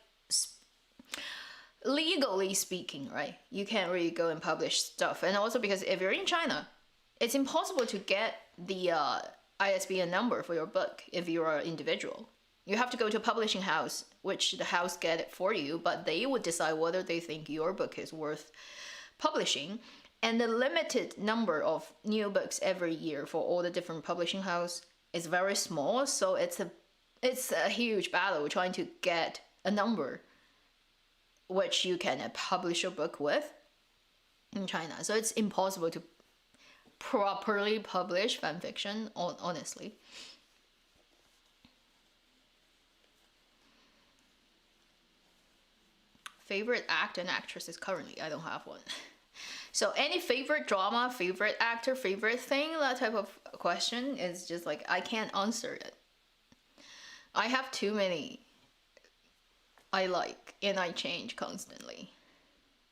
legally speaking, right? You can't really go and publish stuff. And also because if you're in China, it's impossible to get the ISBN number for your book if you're an individual. You have to go to a publishing house, which the house get it for you, but they would decide whether they think your book is worth publishing. And the limited number of new books every year for all the different publishing houses is very small, so it's a huge battle trying to get a number which you can publish a book with in China. So it's impossible to properly publish fanfiction, honestly. Favorite actor and actresses currently? I don't have one. So any favorite drama, favorite actor, favorite thing, that type of question is just like, I can't answer it. I have too many I like, and I change constantly.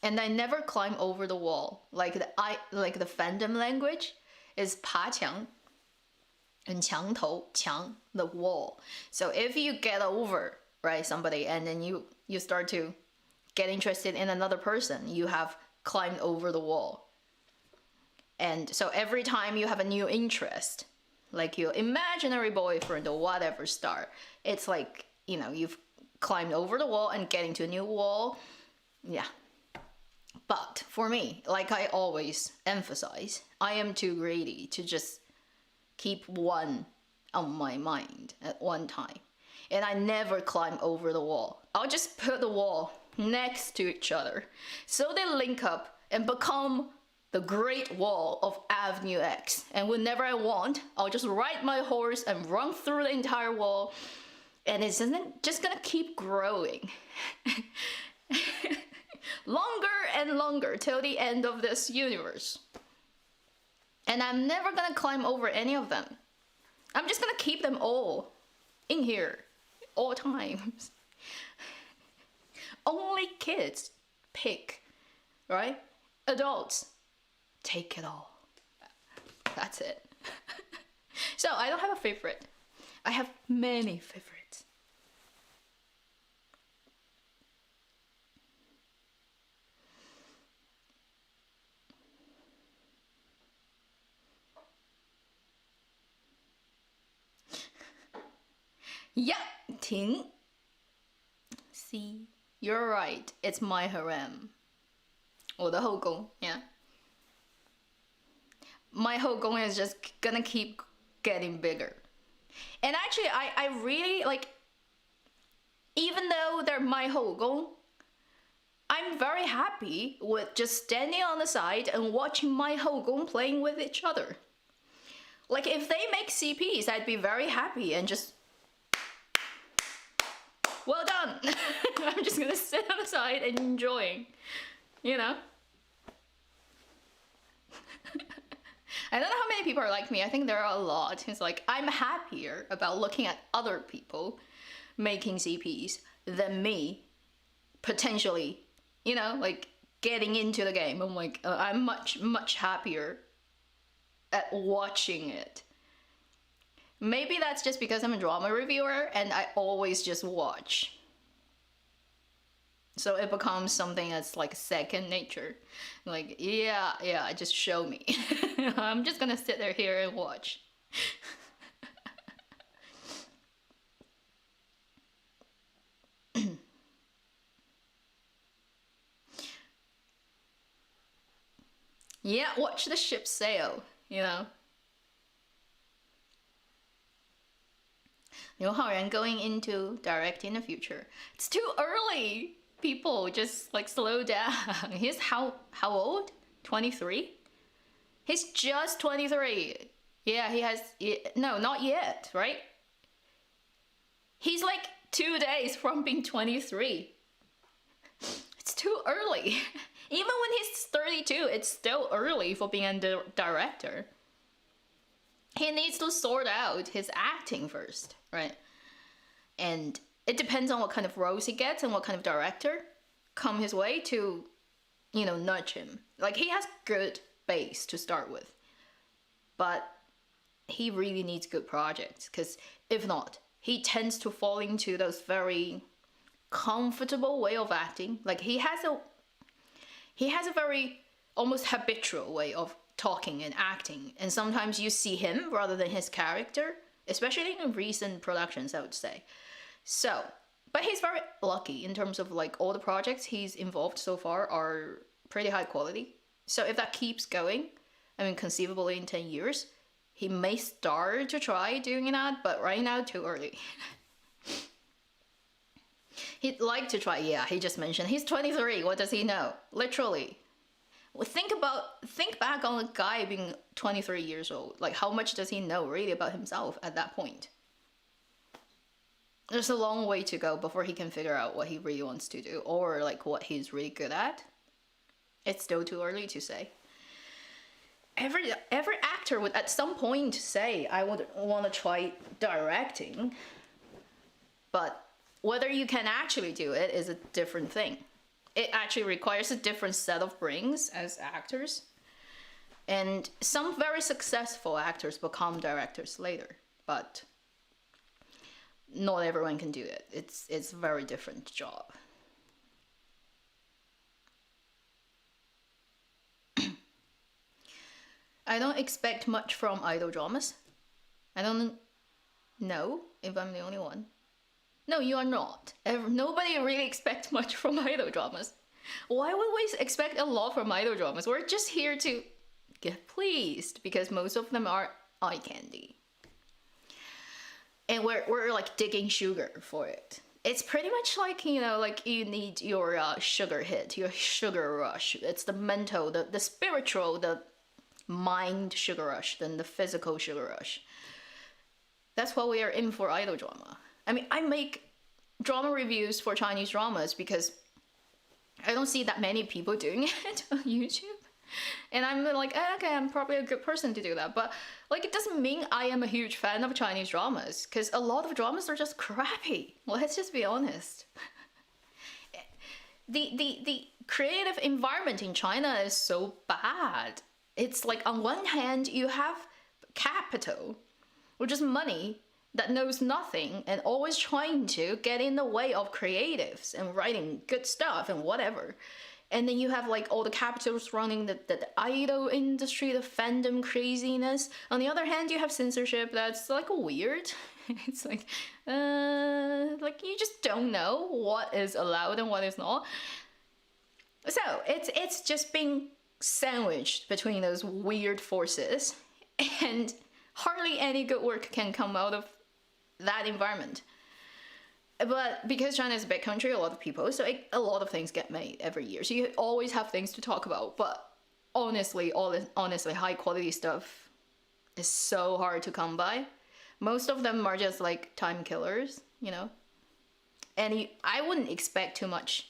And I never climb over the wall. Like the fandom language is 爬墙 and 墙头, 墙, the wall. So if you get over, right, somebody, and then you start to get interested in another person, you have climbed over the wall. And so every time you have a new interest, like your imaginary boyfriend or whatever star, it's like, you know, you've climbed over the wall and getting to a new wall. Yeah. But for me, like I always emphasize, I am too greedy to just keep one on my mind at one time. And I never climb over the wall. I'll just put the wall next to each other so they link up and become the Great Wall of Avenue X. And whenever I want, I'll just ride my horse and run through the entire wall, and it's just gonna keep growing longer and longer till the end of this universe. And I'm never gonna climb over any of them. I'm just gonna keep them all in here all times. Only kids pick, right? Adults take it all. That's it. So I don't have a favorite. I have many favorites. Yeah, Ting. See, you're right. It's my harem. Or the 后宫, yeah. My 后宫 is just gonna keep getting bigger. And actually, I really, like, even though they're my 后宫, I'm very happy with just standing on the side and watching my 后宫 playing with each other. Like, if they make CPs, I'd be very happy and just, well done. I'm just gonna sit on the side and enjoying, you know? I don't know how many people are like me. I think there are a lot. It's like, I'm happier about looking at other people making CPs than me potentially, like getting into the game. I'm like, I'm much happier at watching it. Maybe that's just because I'm a drama reviewer and I always just watch. So it becomes something that's like second nature. Like, yeah, just show me. I'm just gonna sit there here and watch. Yeah, watch the ship sail, going into direct in the future. It's too early. People just like slow down. He's how old? 23? He's just 23. Yeah, he has no, not yet, right? He's like 2 days from being 23. It's too early. Even when he's 32, it's still early for being a director. He needs to sort out his acting first, right? And it depends on what kind of roles he gets and what kind of director come his way to, nudge him. Like, he has good base to start with, but he really needs good projects, because if not, he tends to fall into those very comfortable way of acting. Like, he has a very almost habitual way of talking and acting, and sometimes you see him rather than his character, especially in recent productions, I would say. So, but he's very lucky in terms of like all the projects he's involved so far are pretty high quality. So if that keeps going, I mean, conceivably in 10 years, he may start to try doing an ad, but right now, too early. He'd like to try, yeah, he just mentioned, he's 23, what does he know? Literally. Think back on a guy being 23 years old. Like, how much does he know really about himself at that point? There's a long way to go before he can figure out what he really wants to do, or like what he's really good at. It's still too early to say. Every actor would at some point say, I would want to try directing, but whether you can actually do it is a different thing. It actually requires a different set of brains as actors. And some very successful actors become directors later, but not everyone can do it. It's a very different job. I don't expect much from idol dramas. I don't know if I'm the only one. No, you are not. Nobody really expects much from idol dramas. Why would we expect a lot from idol dramas? We're just here to get pleased, because most of them are eye candy. And we're like digging sugar for it. It's pretty much like, like you need your sugar hit, your sugar rush. It's the mental, the spiritual, the mind sugar rush than the physical sugar rush. That's what we are in for idol drama. I mean, I make drama reviews for Chinese dramas because I don't see that many people doing it on YouTube. And I'm like, okay, I'm probably a good person to do that. But like, it doesn't mean I am a huge fan of Chinese dramas, because a lot of dramas are just crappy. Let's just be honest. The creative environment in China is so bad. It's like, on one hand, you have capital, which is money, that knows nothing and always trying to get in the way of creatives and writing good stuff and whatever. And then you have like all the capitals running the idol industry, the fandom craziness. On the other hand, you have censorship that's like weird. It's like you just don't know what is allowed and what is not. So it's just being sandwiched between those weird forces, and hardly any good work can come out of that environment. But because China is a big country, a lot of people, so a lot of things get made every year. So you always have things to talk about. But honestly, high quality stuff is so hard to come by. Most of them are just like time killers, And I wouldn't expect too much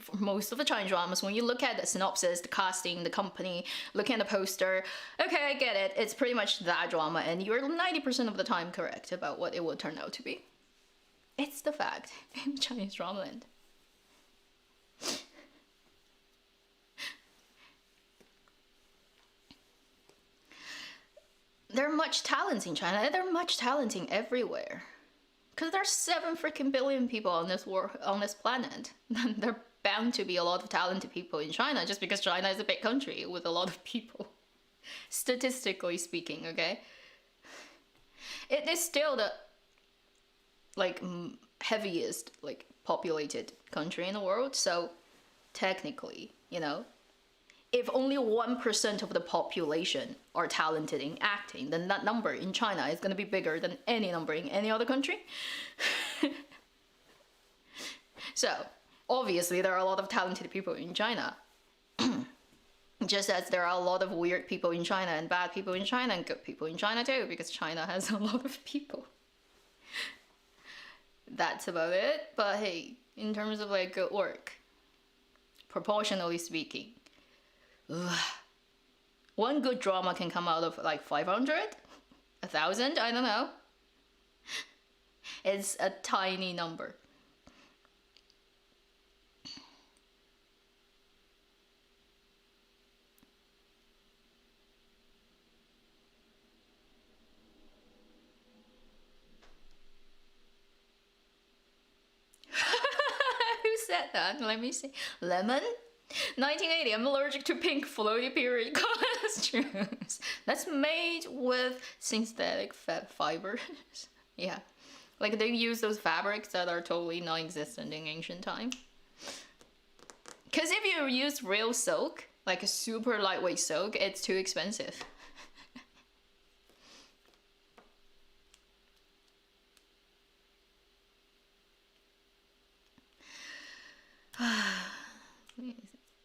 For most of the Chinese dramas, when you look at the synopsis, the casting, the company, looking at the poster, okay, I get it. It's pretty much that drama, and you're 90% of the time correct about what it will turn out to be. It's the fact in Chinese drama land. There are much talents in China, and there are much talenting everywhere. Because there's 7 freaking billion people on this world, on this planet. There are bound to be a lot of talented people in China, just because China is a big country with a lot of people. Statistically speaking, okay? It is still the heaviest populated country in the world, so technically, if only 1% of the population are talented in acting, then that number in China is going to be bigger than any number in any other country. So, obviously, there are a lot of talented people in China. Just as there are a lot of weird people in China and bad people in China and good people in China too, because China has a lot of people. That's about it. But hey, in terms of good work, proportionally speaking, one good drama can come out of 500, 1,000, I don't know. It's a tiny number. Who said that? Let me see. Lemon? 1980, I'm allergic to pink floaty period costumes. That's made with synthetic fibers. Yeah. They use those fabrics that are totally non-existent in ancient time. Because if you use real silk, like a super lightweight silk, it's too expensive.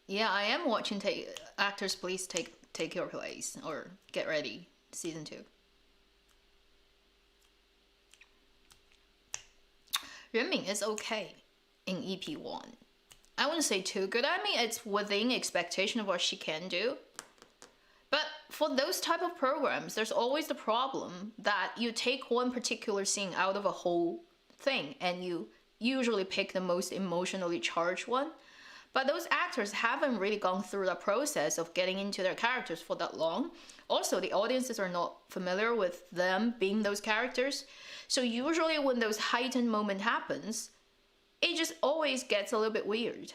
Yeah, I am watching Actors Please Take Your Place, or Get Ready, season 2. Renmin is okay in EP 1. I wouldn't say too good. I mean, it's within expectation of what she can do. But for those type of programs, there's always the problem that you take one particular scene out of a whole thing, and you usually pick the most emotionally charged one. But those actors haven't really gone through the process of getting into their characters for that long. Also, the audiences are not familiar with them being those characters. So usually when those heightened moment happens, it just always gets a little bit weird.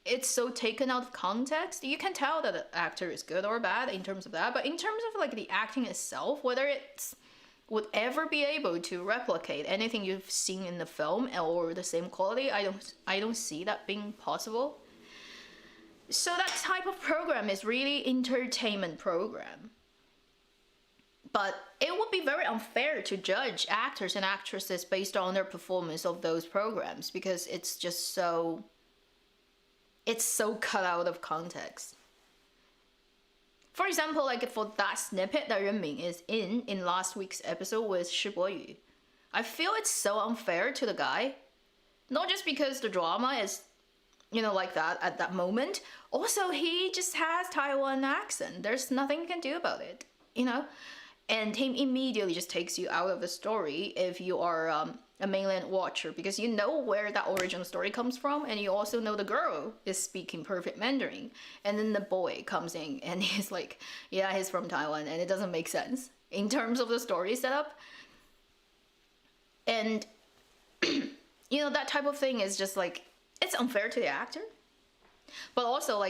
It's so taken out of context. You can tell that the actor is good or bad in terms of that. But in terms of the acting itself, whether it's would ever be able to replicate anything you've seen in the film or the same quality, I don't see that being possible. So that type of program is really entertainment program. But it would be very unfair to judge actors and actresses based on their performance of those programs, because it's just so cut out of context. For example, for that snippet that Renmin is in last week's episode with Shi Boyu, I feel it's so unfair to the guy. Not just because the drama is, like that at that moment. Also, he just has Taiwan accent. There's nothing you can do about it, And he immediately just takes you out of the story if you are a mainland watcher, because you know where that original story comes from, and you also know the girl is speaking perfect Mandarin, and then the boy comes in and he's like, yeah, he's from Taiwan, and it doesn't make sense in terms of the story setup. And that type of thing is just it's unfair to the actor, but also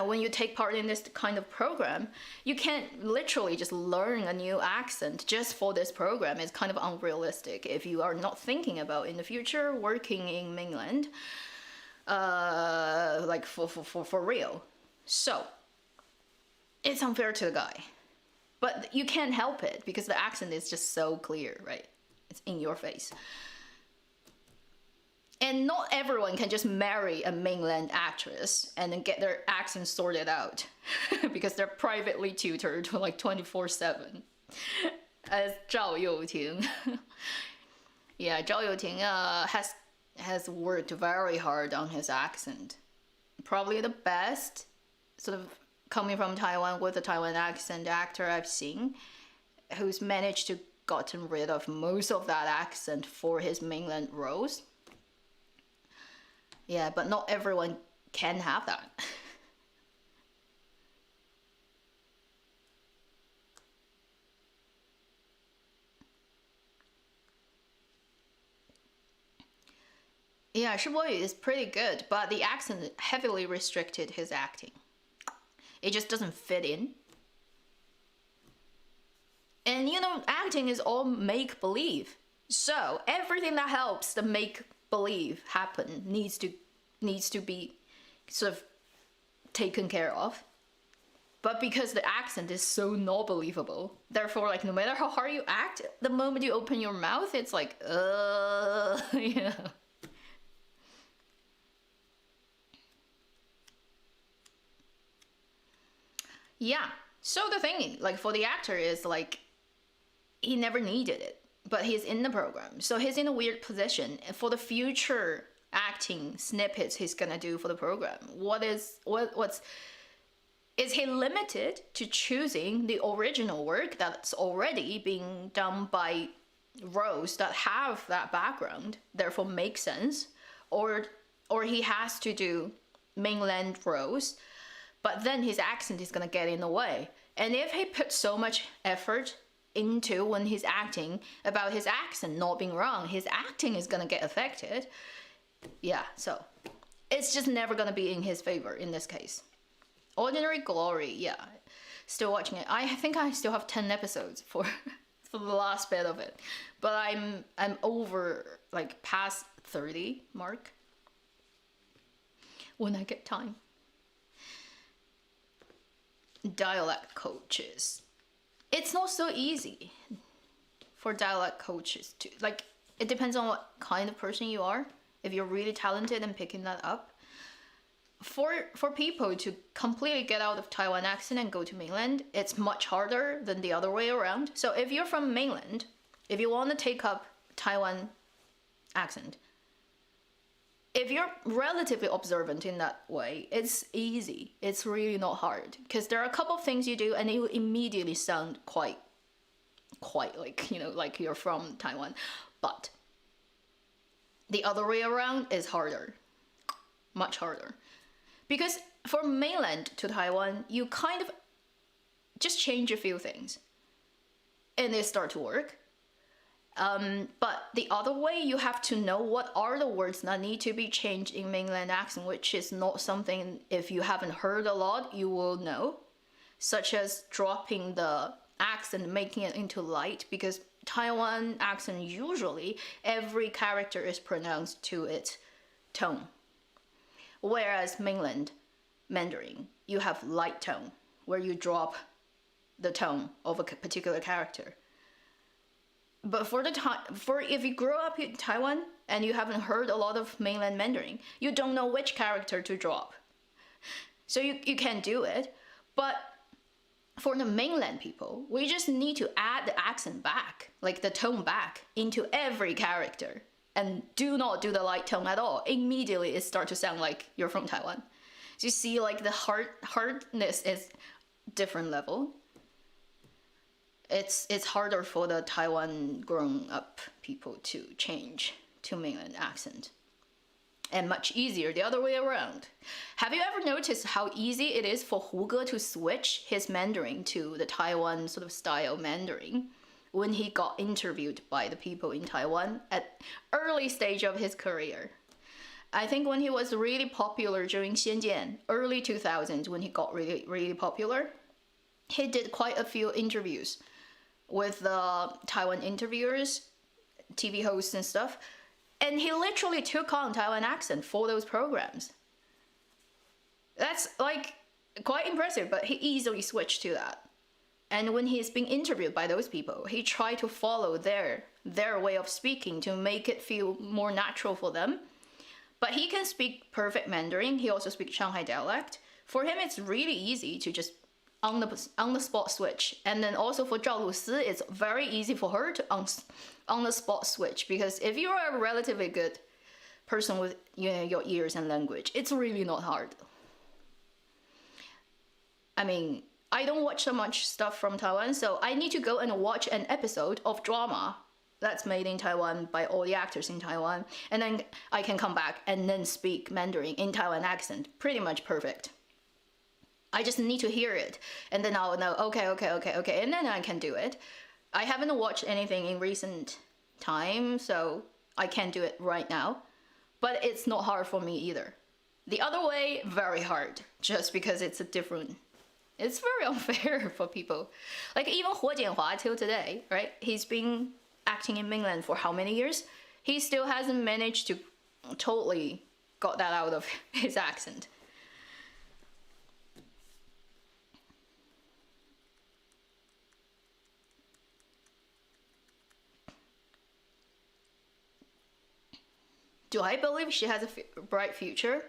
when you take part in this kind of program, you can't literally just learn a new accent just for this program. It's kind of unrealistic if you are not thinking about in the future working in mainland, for real. So it's unfair to the guy, but you can't help it because the accent is just so clear, right? It's in your face. And not everyone can just marry a mainland actress and then get their accent sorted out because they're privately tutored 24/7. As Zhao Youting. Yeah, Zhao Youting has has worked very hard on his accent. Probably the best, sort of coming from Taiwan with a Taiwan accent actor I've seen, who's managed to gotten rid of most of that accent for his mainland roles. Yeah, but not everyone can have that. Yeah, Shibuya is pretty good, but the accent heavily restricted his acting. It just doesn't fit in. And acting is all make believe. So everything that helps the make believe happen needs to be sort of taken care of. But because the accent is so not believable, therefore, like, no matter how hard you act, the moment you open your mouth, it's like, yeah. Yeah. So the thing, like, for the actor is like, he never needed it, but he's in the program, so he's in a weird position for the future acting snippets he's gonna do for the program. What's is he limited to choosing the original work that's already being done by roles that have that background, therefore make sense, or he has to do mainland roles, but then his accent is gonna get in the way. And if he puts so much effort into when he's acting about his accent not being wrong, his acting is gonna get affected. Yeah, so it's just never gonna be in his favor in this case. Ordinary Glory, yeah, still watching it. I think I still have 10 episodes for for the last bit of it, but I'm over, like, past 30 mark when I get time. Dialect coaches. It's not so easy for dialect coaches to, like, it depends on what kind of person you are. If you're really talented in picking that up, for people to completely get out of Taiwan accent and go to mainland, it's much harder than the other way around. So if you're from mainland, if you want to take up Taiwan accent, if you're relatively observant in that way, it's easy. It's really not hard, because there are a couple of things you do and you immediately sound quite like, like you're from Taiwan. But the other way around is harder, much harder. Because for mainland to Taiwan, you kind of just change a few things and they start to work. But the other way, you have to know what are the words that need to be changed in mainland accent, which is not something, if you haven't heard a lot, you will know. Such as dropping the accent, making it into light, because Taiwan accent, usually every character is pronounced to its tone. Whereas mainland Mandarin, you have light tone, where you drop the tone of a particular character. But for if you grow up in Taiwan and you haven't heard a lot of mainland Mandarin, you don't know which character to drop. So you can do it, but for the mainland people, we just need to add the accent back, like the tone back, into every character, and do not do the light tone at all. Immediately it starts to sound like you're from Taiwan. So you see, like, the hardness is different level. It's harder for the Taiwan grown up people to change to mainland accent, and much easier the other way around. Have you ever noticed how easy it is for Huge to switch his Mandarin to the Taiwan sort of style Mandarin when he got interviewed by the people in Taiwan at early stage of his career? I think when he was really popular during Xianjian, early 2000s, when he got really, really popular, he did quite a few interviews with the Taiwan interviewers, TV hosts and stuff, and he literally took on Taiwan accent for those programs. That's, like, quite impressive, but he easily switched to that. And when he's being interviewed by those people, he tried to follow their way of speaking to make it feel more natural for them. But he can speak perfect Mandarin. He also speaks Shanghai dialect. For him, it's really easy to just on the spot switch. And then also for Zhao Lusi, it's very easy for her to on the spot switch, because if you are relatively good person with your ears and language. It's really not hard. I mean, I don't watch so much stuff from Taiwan, so I need to go and watch an episode of drama that's made in Taiwan by all the actors in Taiwan, and then I can come back and then speak Mandarin in Taiwan accent. Pretty much perfect. I just need to hear it, and then I'll know, okay, and then I can do it. I haven't watched anything in recent time, so I can't do it right now, but it's not hard for me either. The other way, very hard, just because it's very unfair for people. Like even Huo Jianhua till today, right? He's been acting in mainland for how many years? He still hasn't managed to totally got that out of his accent. Do I believe she has a bright future?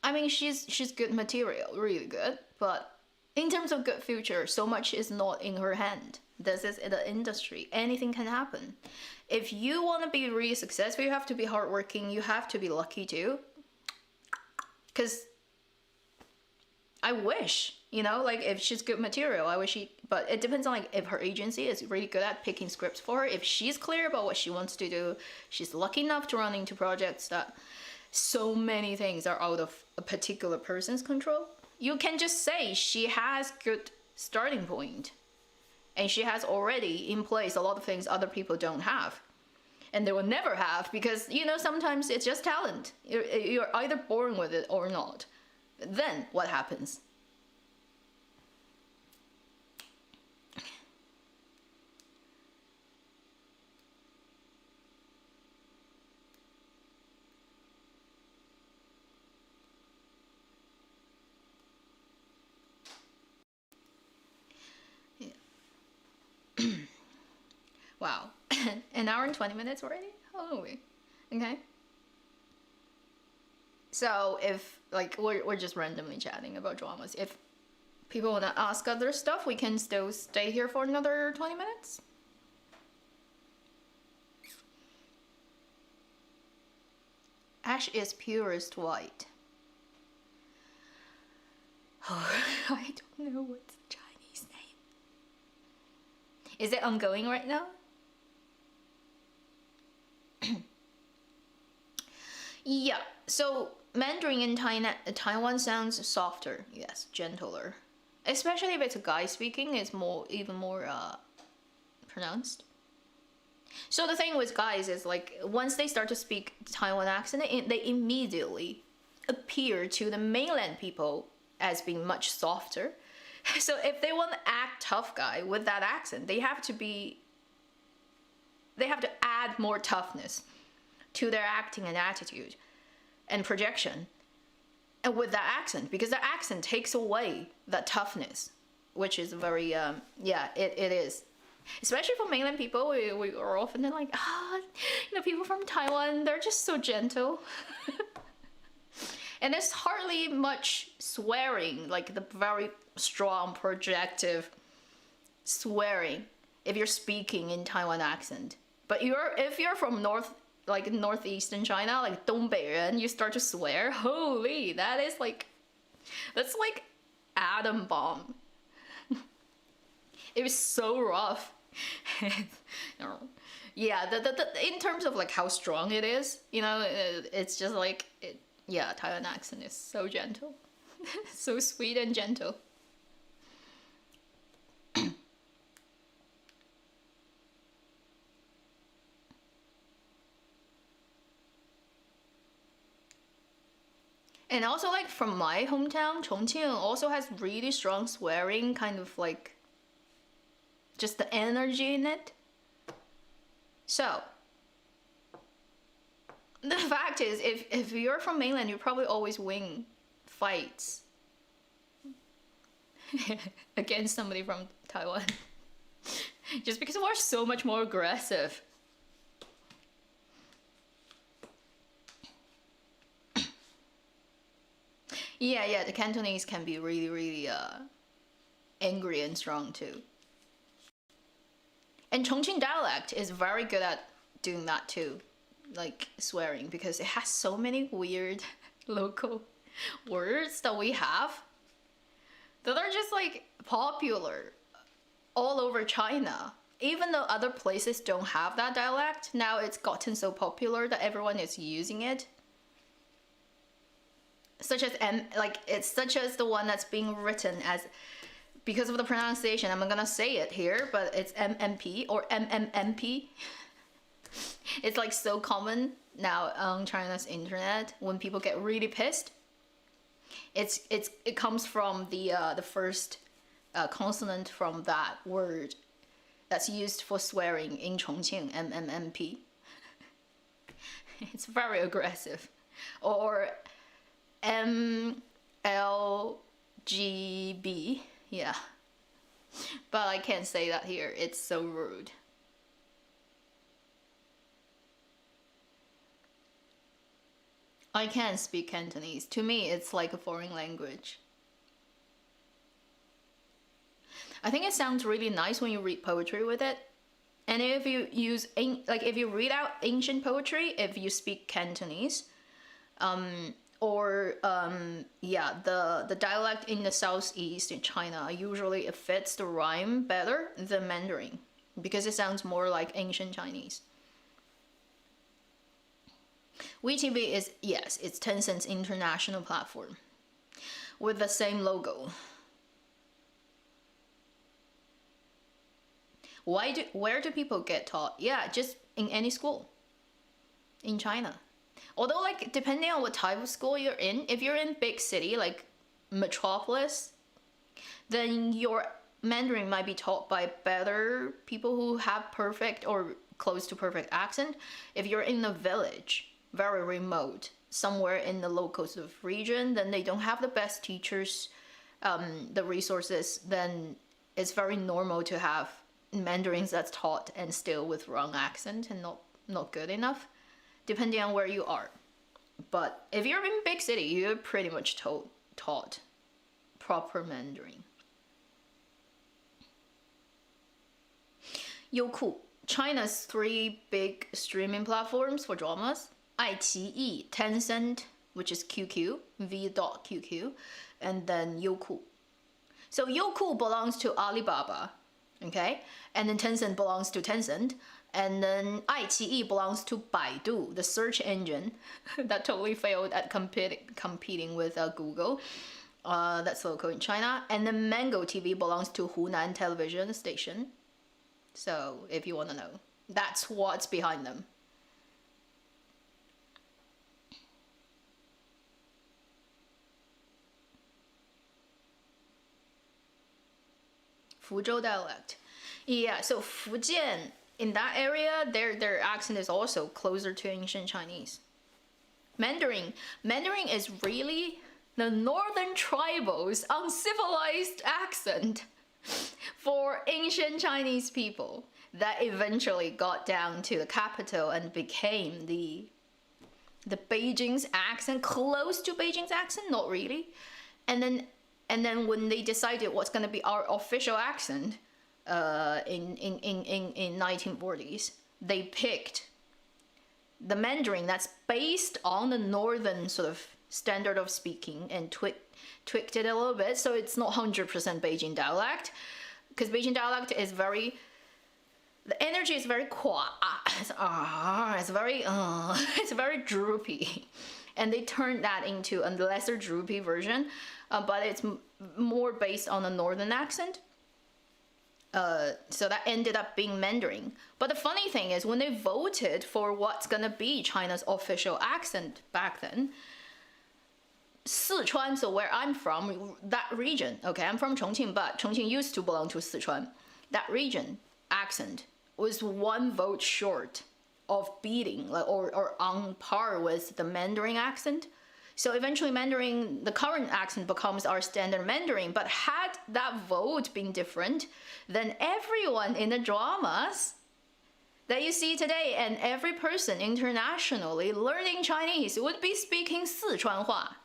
I mean, she's good material, really good, but in terms of good future, so much is not in her hand. This is the industry. Anything can happen. If you want to be really successful, you have to be hardworking. You have to be lucky too. Because I wish, like if she's good material, I wish but it depends on like if her agency is really good at picking scripts for her. If she's clear about what she wants to do, she's lucky enough to run into projects that so many things are out of a particular person's control. You can just say she has good starting point, and she has already in place a lot of things other people don't have, and they will never have, because sometimes it's just talent. You're either born with it or not. Then what happens? Wow, an hour and 20 minutes already? Holy. Okay. So if, like, we're just randomly chatting about dramas. If people want to ask other stuff, we can still stay here for another 20 minutes. Ash is purest white. Oh, I don't know what's the Chinese name. Is it ongoing right now? Yeah, so Mandarin in Taiwan sounds softer, yes, gentler. Especially if it's a guy speaking, it's even more pronounced. So the thing with guys is like once they start to speak Taiwan accent, they immediately appear to the mainland people as being much softer. So if they want to act tough guy with that accent, they have to add more toughness to their acting and attitude and projection, and with that accent, because the accent takes away that toughness, which is very it is, especially for mainland people. We are often like, people from Taiwan, they're just so gentle. And there's hardly much swearing, like the very strong projective swearing if you're speaking in Taiwan accent. But if you're from northeastern China, like Dongbeiyuan, you start to swear. Holy, that's like atom bomb. It was so rough. Yeah, in terms of like how strong it is, it's just like Taiwan accent is so gentle, so sweet and gentle. And also, like, from my hometown, Chongqing also has really strong swearing, kind of like just the energy in it. So the fact is, if you're from mainland, you probably always win fights against somebody from Taiwan. Just because we're so much more aggressive. Yeah, the Cantonese can be really, really angry and strong too. And Chongqing dialect is very good at doing that too. like swearing, because it has so many weird local words that we have that are just like popular all over China. Even though other places don't have that dialect, now it's gotten so popular that everyone is using it. Such as it's such as the one that's being written as, because of the pronunciation, I'm gonna say it here, but it's MMP or MMMP. It's like so common now on China's internet when people get really pissed. It comes from the first consonant from that word that's used for swearing in Chongqing, MMMP. It's very aggressive. Or MLGB, yeah. But I can't say that here, it's so rude. I can't speak Cantonese. To me, it's like a foreign language. I think it sounds really nice when you read poetry with it. And if you use, if you read out ancient poetry, if you speak Cantonese, the dialect in the southeast in China, usually it fits the rhyme better than Mandarin, because it sounds more like ancient Chinese. WeTV is, yes, it's Tencent's international platform with the same logo. Where do people get taught? Yeah, just in any school in China. Although, like, depending on what type of school you're in, if you're in big city like metropolis, then your Mandarin might be taught by better people who have perfect or close to perfect accent. If you're in a village, very remote, somewhere in the local sort of region, then they don't have the best teachers, the resources, then it's very normal to have Mandarins that's taught and still with wrong accent and not good enough, depending on where you are. But if you're in big city, you're pretty much taught proper Mandarin. Youku, China's 3 big streaming platforms for dramas: iQIYI, Tencent, which is QQ, v.qq, and then Youku. So Youku belongs to Alibaba, okay? And then Tencent belongs to Tencent. And then iQIYI belongs to Baidu, the search engine that totally failed at competing with Google. That's local in China. And then Mango TV belongs to Hunan Television Station. So if you want to know, that's what's behind them. Fuzhou dialect. Yeah, so Fujian, in that area, their accent is also closer to ancient Chinese. Mandarin is really the northern tribals' uncivilized accent for ancient Chinese people that eventually got down to the capital and became the Beijing's accent, close to Beijing's accent, not really. And then when they decided what's going to be our official accent, in 1940s, they picked the Mandarin that's based on the northern sort of standard of speaking and tweaked it a little bit, so it's not 100% Beijing dialect, because Beijing dialect is very, the energy is very it's very droopy, and they turned that into a lesser droopy version, but it's more based on the northern accent. So that ended up being Mandarin. But the funny thing is, when they voted for what's gonna be China's official accent back then, Sichuan, so where I'm from, that region, okay, I'm from Chongqing, but Chongqing used to belong to Sichuan. That region accent was 1 vote short of beating, or on par with the Mandarin accent. So eventually Mandarin, the current accent, becomes our standard Mandarin. But had that vote been different, then everyone in the dramas that you see today and every person internationally learning Chinese would be speaking Sichuanhua.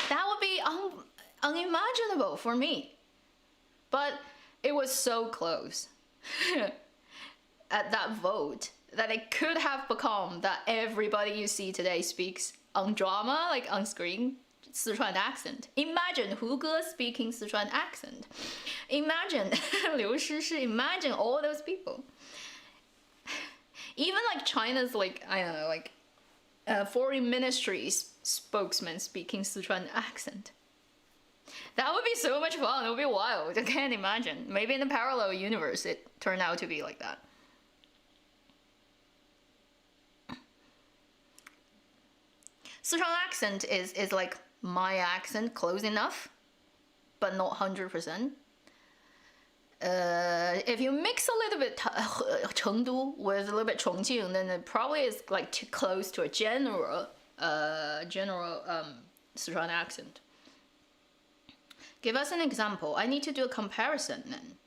That would be unimaginable for me. But it was so close. at that vote that it could have become that everybody you see today speaks on drama, like on screen, Sichuan accent. Imagine Hu Ge speaking Sichuan accent. Imagine Liu Shishi, imagine all those people. Even like China's like, I don't know, like foreign ministries spokesman speaking Sichuan accent. That would be so much fun. It would be wild. I can't imagine. Maybe in a parallel universe it turned out to be like that. Sichuan accent is like my accent, close enough, but not 100%. If you mix a little bit Chengdu with a little bit Chongqing, then it probably is like too close to a general Sichuan accent. Give us an example. I need to do a comparison then.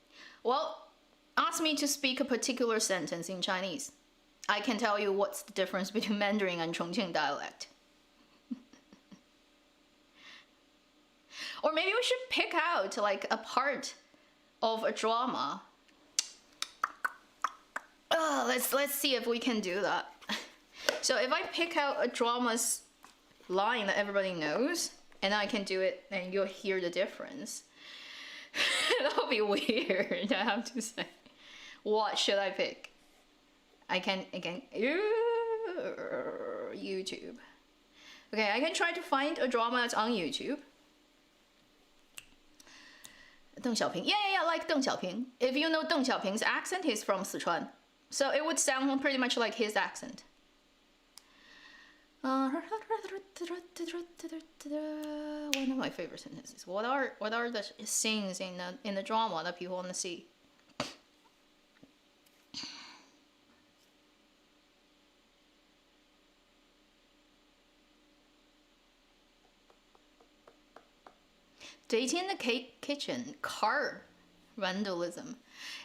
Well, ask me to speak a particular sentence in Chinese. I can tell you what's the difference between Mandarin and Chongqing dialect. Or maybe we should pick out like a part of a drama. Let's see if we can do that. So if I pick out a drama's line that everybody knows, and I can do it, and you'll hear the difference. That'll be weird, I have to say. What should I pick? I can YouTube. Okay, I can try to find a drama that's on YouTube. Deng Xiaoping. Yeah, like Deng Xiaoping. If you know Deng Xiaoping's accent, he's from Sichuan. So it would sound pretty much like his accent. One of my favorite sentences. What are the scenes in the drama that people want to see? Dating in the kitchen, car vandalism.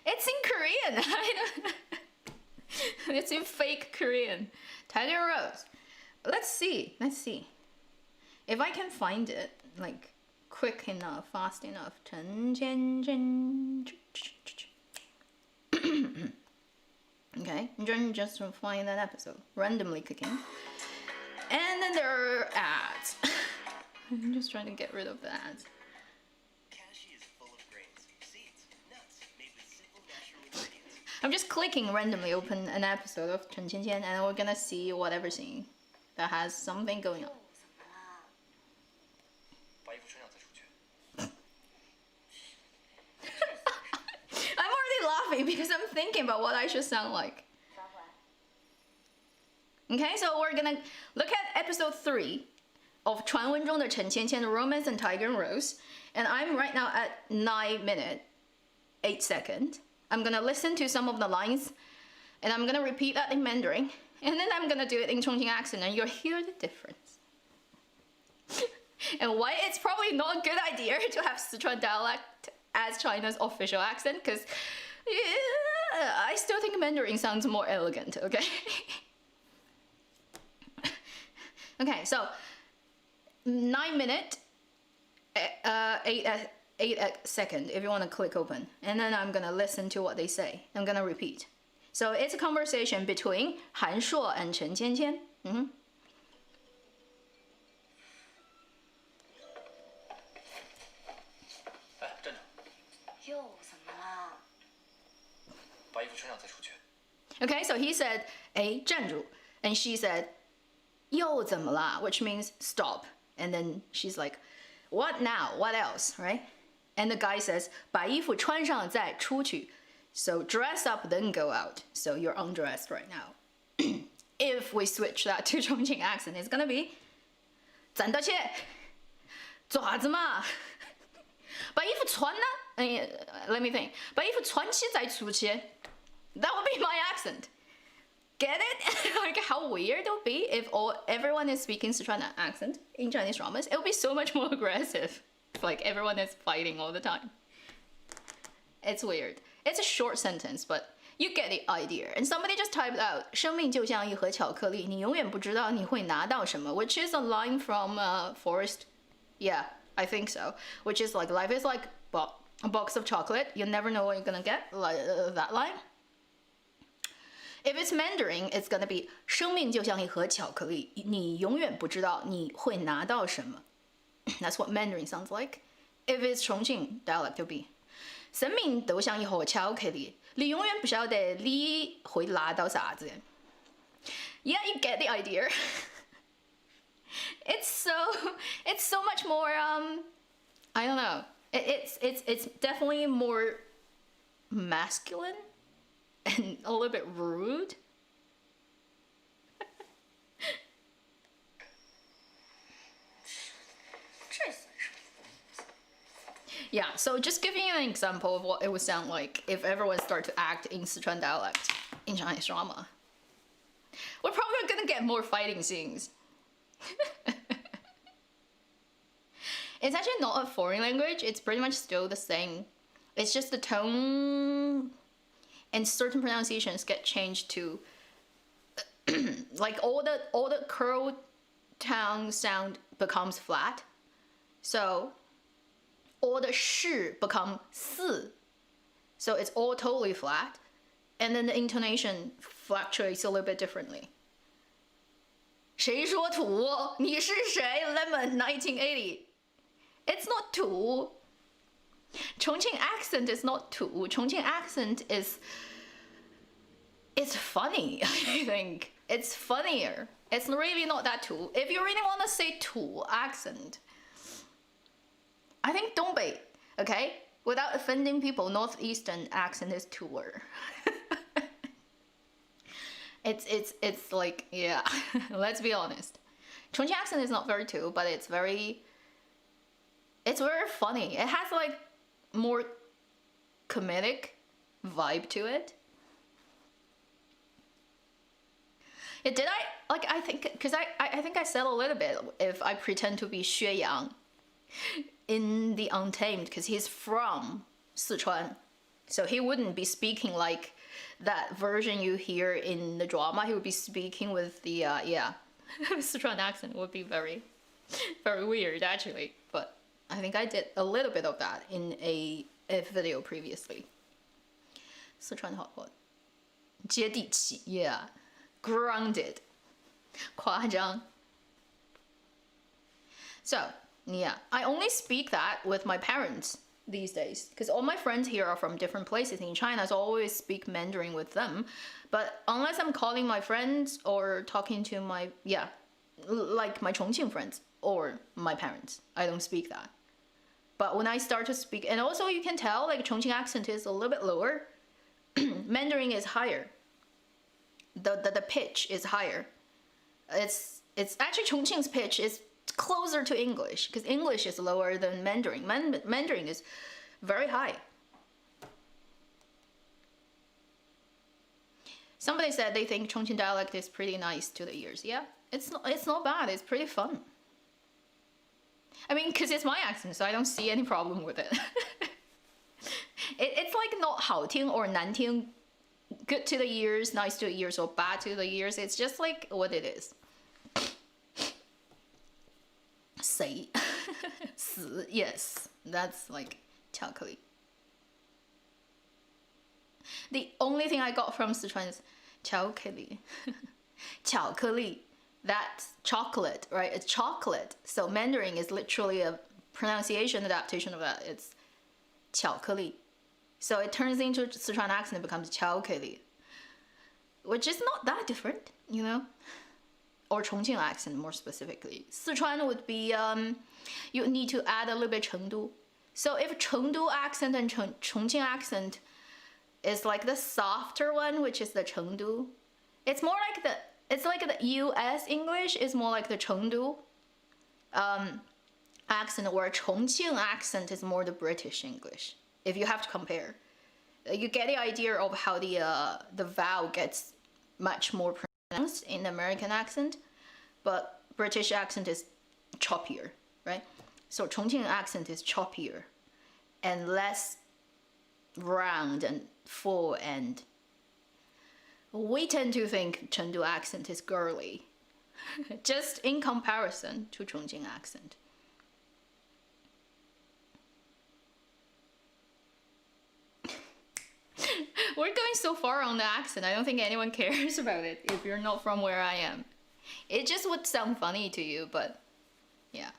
It's in Korean. It's in fake Korean. Tiger Rose. Let's see. If I can find it, like, quick enough, fast enough. Okay, just to find that episode. Randomly clicking. And then there are ads. I'm just trying to get rid of the ads. I'm just clicking randomly open an episode of Chen Qian Qian, and we're gonna see whatever scene that has something going on. I'm already laughing because I'm thinking about what I should sound like. Okay, so we're gonna look at episode 3 of 传闻中的陈芊芊, Romance and Tiger and Rose, and I'm right now at 9 minutes 8 seconds. I'm gonna listen to some of the lines, and I'm gonna repeat that in Mandarin, and then I'm gonna do it in Chongqing accent, and you'll hear the difference. And why it's probably not a good idea to have Sichuan dialect as China's official accent, because I still think Mandarin sounds more elegant, okay? Okay, so 9 minutes 8 seconds if you want to click open, and then I'm gonna listen to what they say. I'm gonna repeat. So it's a conversation between Han Shuo and Chen Qianqian. Okay, so he said, 哎，站住, and she said, 又怎么啦, which means stop. And then she's like, what now? What else, right? And the guy says, 把衣服穿上再出去. So dress up, then go out. So you're undressed right now. If we switch that to Chongqing accent, it's gonna be 咱的切爪子嘛把衣服穿呢 Let me think. 把衣服穿起再出去 That would be my accent. Get it? Like how weird it would be if everyone is speaking Sichuan accent in Chinese dramas. It would be so much more aggressive. Like everyone is fighting all the time. It's weird. It's a short sentence, but you get the idea. And somebody just typed out 生命就像一盒巧克力，你永远不知道你会拿到什么, which is a line from Forrest. Yeah, I think so. Which is like life is like a box of chocolate. You never know what you're gonna get. Like that line. If it's Mandarin, it's gonna be 生命就像一盒巧克力，你永远不知道你会拿到什么。That's what Mandarin sounds like. If it's Chongqing dialect, it'll be 生命都像一盒巧克力，你永遠不曉得你會拿到啥子。Yeah, you get the idea. It's so much more I don't know. It's definitely more masculine and a little bit rude. Yeah, so just giving you an example of what it would sound like if everyone started to act in Sichuan dialect in Chinese drama. We're probably gonna get more fighting scenes. It's actually not a foreign language, it's pretty much still the same. It's just the tone and certain pronunciations get changed to like all the curled tongue sound becomes flat. So all the shi become si. So it's all totally flat. And then the intonation fluctuates a little bit differently. 谁说土？你是谁 ？Lemon 1980. It's not 土. Chongqing accent is not 土. Chongqing accent is it's funny, I think. It's funnier. It's really not that 土. If you really want to say 土 accent, I think Dongbei, okay? Without offending people, northeastern accent is 土儿. It's like, yeah, let's be honest. Chongqing accent is not very 土, but it's very funny. It has like more comedic vibe to it. Yeah, did I think, because I think I said a little bit if I pretend to be Xue Yang in the Untamed, because he's from Sichuan, so he wouldn't be speaking like that version you hear in the drama. He would be speaking with the Sichuan accent. Would be very, very weird actually. But I think I did a little bit of that in a video previously. Sichuan hotpot, 接地气, yeah, grounded, 夸张. So yeah, I only speak that with my parents these days because all my friends here are from different places in China, so I always speak Mandarin with them. But unless I'm calling my friends or talking to my like my Chongqing friends or my parents, I don't speak that. But when I start to speak, and also you can tell like Chongqing accent is a little bit lower. Mandarin is higher. The pitch is higher. It's actually Chongqing's pitch is closer to English because English is lower than Mandarin. Mandarin is very high. Somebody said they think Chongqing dialect is pretty nice to the ears. Yeah, it's not bad. It's pretty fun. I mean, because it's my accent, so I don't see any problem with it. It's like not 好听 or 难听, good to the ears, nice to the ears, or bad to the ears. It's just like what it is. 谁? 死, yes, that's like 巧克力. The only thing I got from Sichuan is 巧克力. 巧克力, that's chocolate, right? It's chocolate. So Mandarin is literally a pronunciation adaptation of that. It's 巧克力. So it turns into Sichuan accent, it becomes 巧克力, which is not that different, you know? Or Chongqing accent more specifically. Sichuan would be, you need to add a little bit Chengdu. So if Chengdu accent and Chongqing accent is like the softer one, which is the Chengdu, it's more like the US English is more like the Chengdu accent, where Chongqing accent is more the British English. If you have to compare, you get the idea of how the vowel gets much more pronounced in the American accent, but British accent is choppier, right? So Chongqing accent is choppier and less round and full, and we tend to think Chengdu accent is girly, just in comparison to Chongqing accent. We're going so far on the accent. I don't think anyone cares about it if you're not from where I am. It just would sound funny to you, but yeah.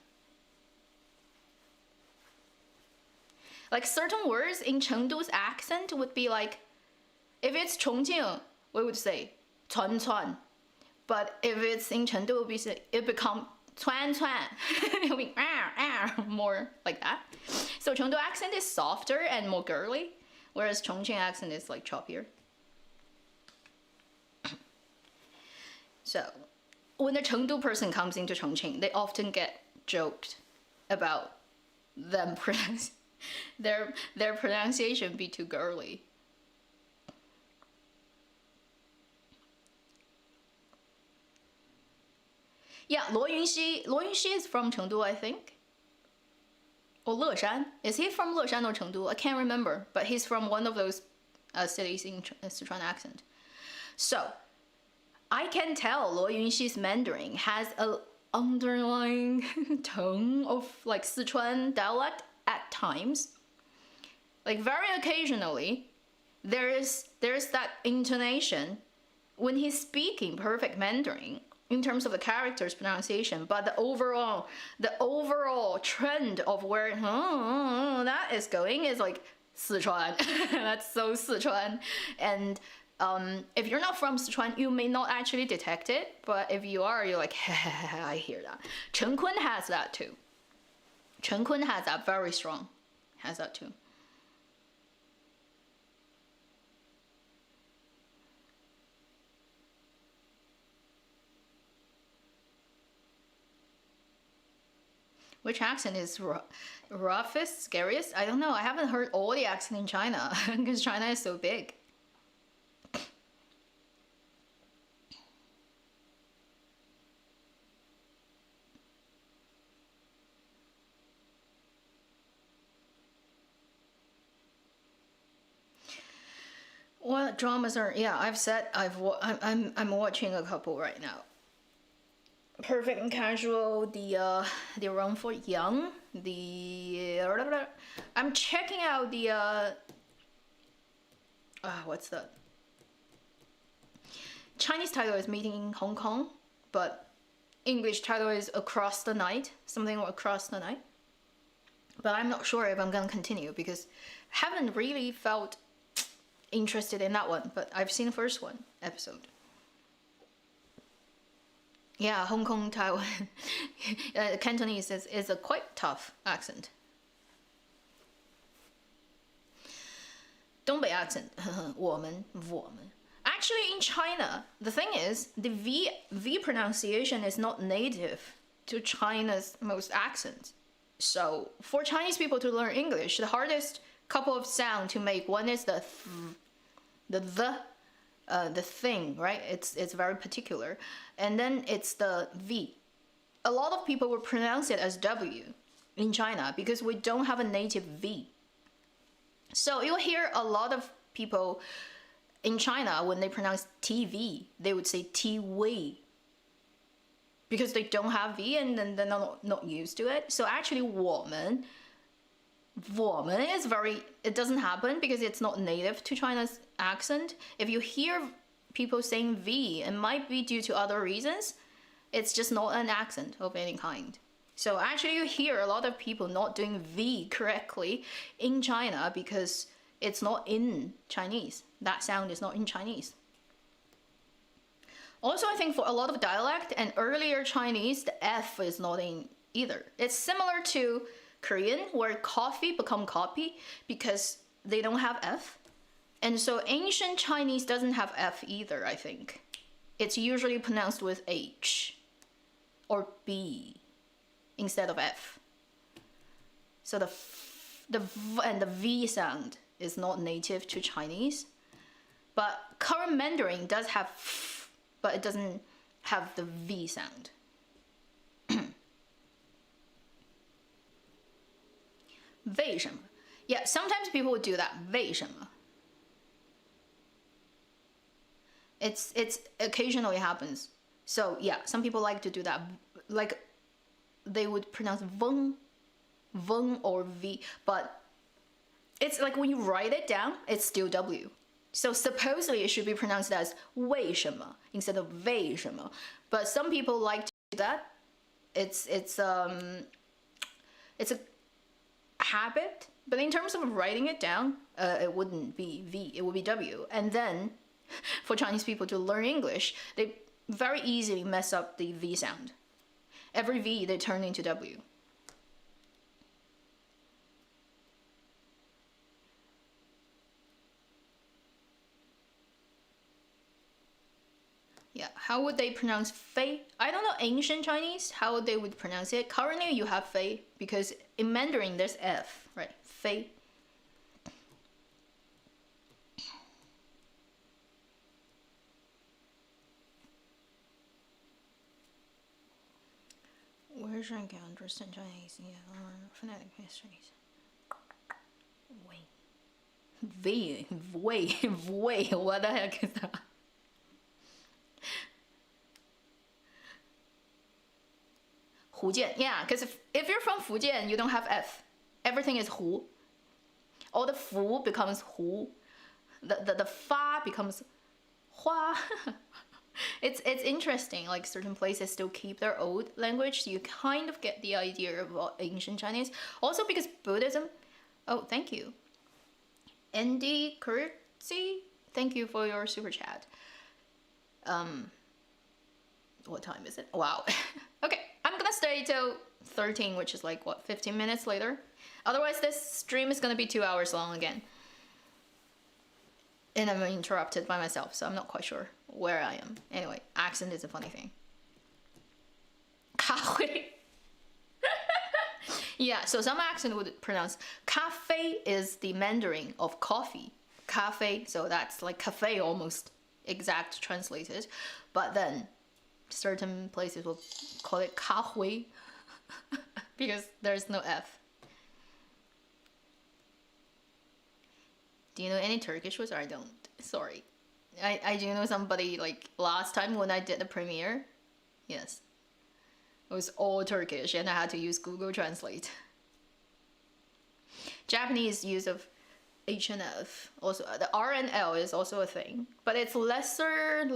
Like certain words in Chengdu's accent would be like, if it's Chongqing, we would say 川川. But if it's in Chengdu, it become 川川. It'll be more like that. So Chengdu accent is softer and more girly, whereas Chongqing accent is like choppier. So when a Chengdu person comes into Chongqing, they often get joked about them their pronunciation be too girly. Yeah, Luo Yunxi is from Chengdu, I think. Or Leshan. Is he from Leshan or Chengdu? I can't remember, but he's from one of those cities in Sichuan accent. So, I can tell Luo Yunxi's Mandarin has an underlying tone of like Sichuan dialect at times. Like very occasionally, there's that intonation when he's speaking perfect Mandarin in terms of the character's pronunciation, but the overall trend of where that is going is like Sichuan. That's so Sichuan. And if you're not from Sichuan, you may not actually detect it, but if you are, you're like, I hear that. Chen Kun has that too. Chen Kun has that very strong. Has that too. Which accent is roughest, scariest? I don't know. I haven't heard all the accent in China because China is so big. What dramas are? Yeah, I've said I'm watching a couple right now. Perfect and Casual, the Run for Young, I'm checking out the what's that? Chinese title is Meeting in Hong Kong, but English title is Across the Night, something Across the Night. But I'm not sure if I'm gonna continue because I haven't really felt interested in that one, but I've seen the first one episode. Yeah, Hong Kong, Taiwan. Cantonese is a quite tough accent. Dongbei accent. 我们. Actually, in China, the thing is, the V pronunciation is not native to China's most accents. So, for Chinese people to learn English, the hardest couple of sound to make, one is the thing, right? It's very particular. And then it's the V. A lot of people will pronounce it as W in China because we don't have a native V. So you'll hear a lot of people in China, when they pronounce TV, they would say TV because they don't have V and then they're not used to it. So actually, 我们 is it doesn't happen because it's not native to China's accent. If you hear people saying V, it might be due to other reasons. It's just not an accent of any kind. So actually you hear a lot of people not doing V correctly in China because it's not in Chinese. That sound is not in Chinese. Also, I think for a lot of dialect and earlier Chinese, the F is not in either. It's similar to Korean, where coffee become copy because they don't have F. And so ancient Chinese doesn't have F either, I think. It's usually pronounced with H or B instead of F. So the V and the V sound is not native to Chinese. But current Mandarin does have F, but it doesn't have the V sound. Wei什么? Yeah, sometimes people would do that. 为什么? It's occasionally happens. So yeah, some people like to do that. Like they would pronounce veng or V, but it's like when you write it down, it's still W. So supposedly it should be pronounced as 为什么 instead of 为什么. But some people like to do that. It's a habit. But in terms of writing it down, it wouldn't be V, it would be W. And then for Chinese people to learn English, they very easily mess up the V sound. Every V they turn into W. Yeah, how would they pronounce Fei? I don't know ancient Chinese, how they would pronounce it. Currently you have Fei because in Mandarin there's F, right? Fei. Where should I understand Chinese? Yeah, or phonetic histories. Wei. Wei. What the heck is that? Fujian, yeah, because if you're from Fujian, you don't have F. Everything is Hu. All the Fu becomes Hu. The Fa becomes Hua. It's interesting, like certain places still keep their old language, so you kind of get the idea of ancient Chinese. Also because Buddhism, oh, thank you. Andy Curtsy, thank you for your super chat. What time is it? Wow. Okay, I'm gonna stay till 13, which is like, what, 15 minutes later? Otherwise, this stream is gonna be 2 hours long again. And I'm interrupted by myself, so I'm not quite sure where I am. Anyway, accent is a funny thing. Cafe. Yeah, so some accent would pronounce cafe is the Mandarin of coffee. Cafe, so that's like cafe almost exact translated. But then certain places will call it kahui because there's no F. Do you know any Turkish words? I don't. Sorry. I do know somebody, like last time when I did the premiere. Yes. It was all Turkish and I had to use Google Translate. Japanese use of H and F. Also, the R and L is also a thing. But it's lesser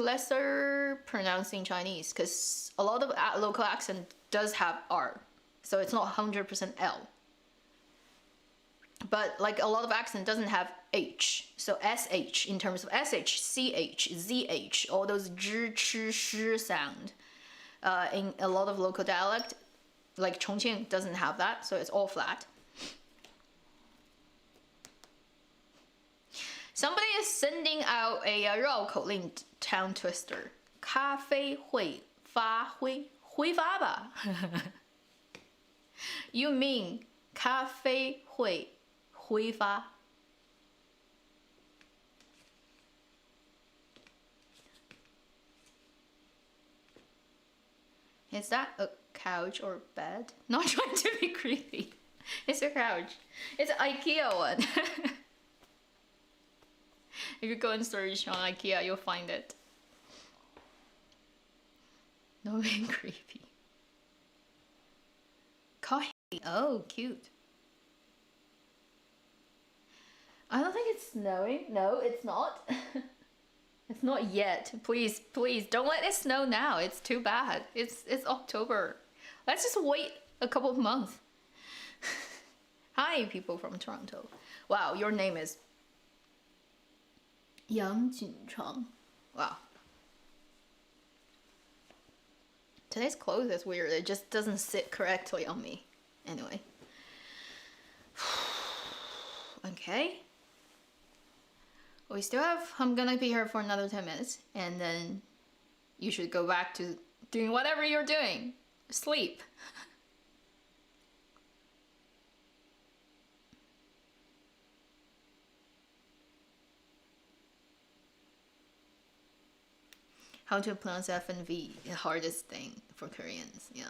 pronounced in Chinese because a lot of local accent does have R. So it's not 100% L. But like a lot of accent doesn't have H, so SH in terms of SH, CH, ZH, all those zh, ch, sh sound. In a lot of local dialect, like Chongqing doesn't have that, so it's all flat. Somebody is sending out a 绕口令 tongue twister. 咖啡会发灰，挥发吧。You mean 咖啡会挥发？ Is that a couch or bed? Not trying to be creepy. It's a couch. It's an IKEA one. If you go and search on IKEA, you'll find it. Not being creepy. Coffee. Oh, cute. I don't think it's snowing. No, it's not. It's not yet. Please, please, don't let it snow now. It's too bad. It's October. Let's just wait a couple of months. Hi, people from Toronto. Wow, your name is Yang Junchang. Wow. Today's clothes is weird. It just doesn't sit correctly on me. Anyway. Okay. We still have, I'm gonna be here for another 10 minutes and then you should go back to doing whatever you're doing. Sleep. How to pronounce F and V, the hardest thing for Koreans, yeah.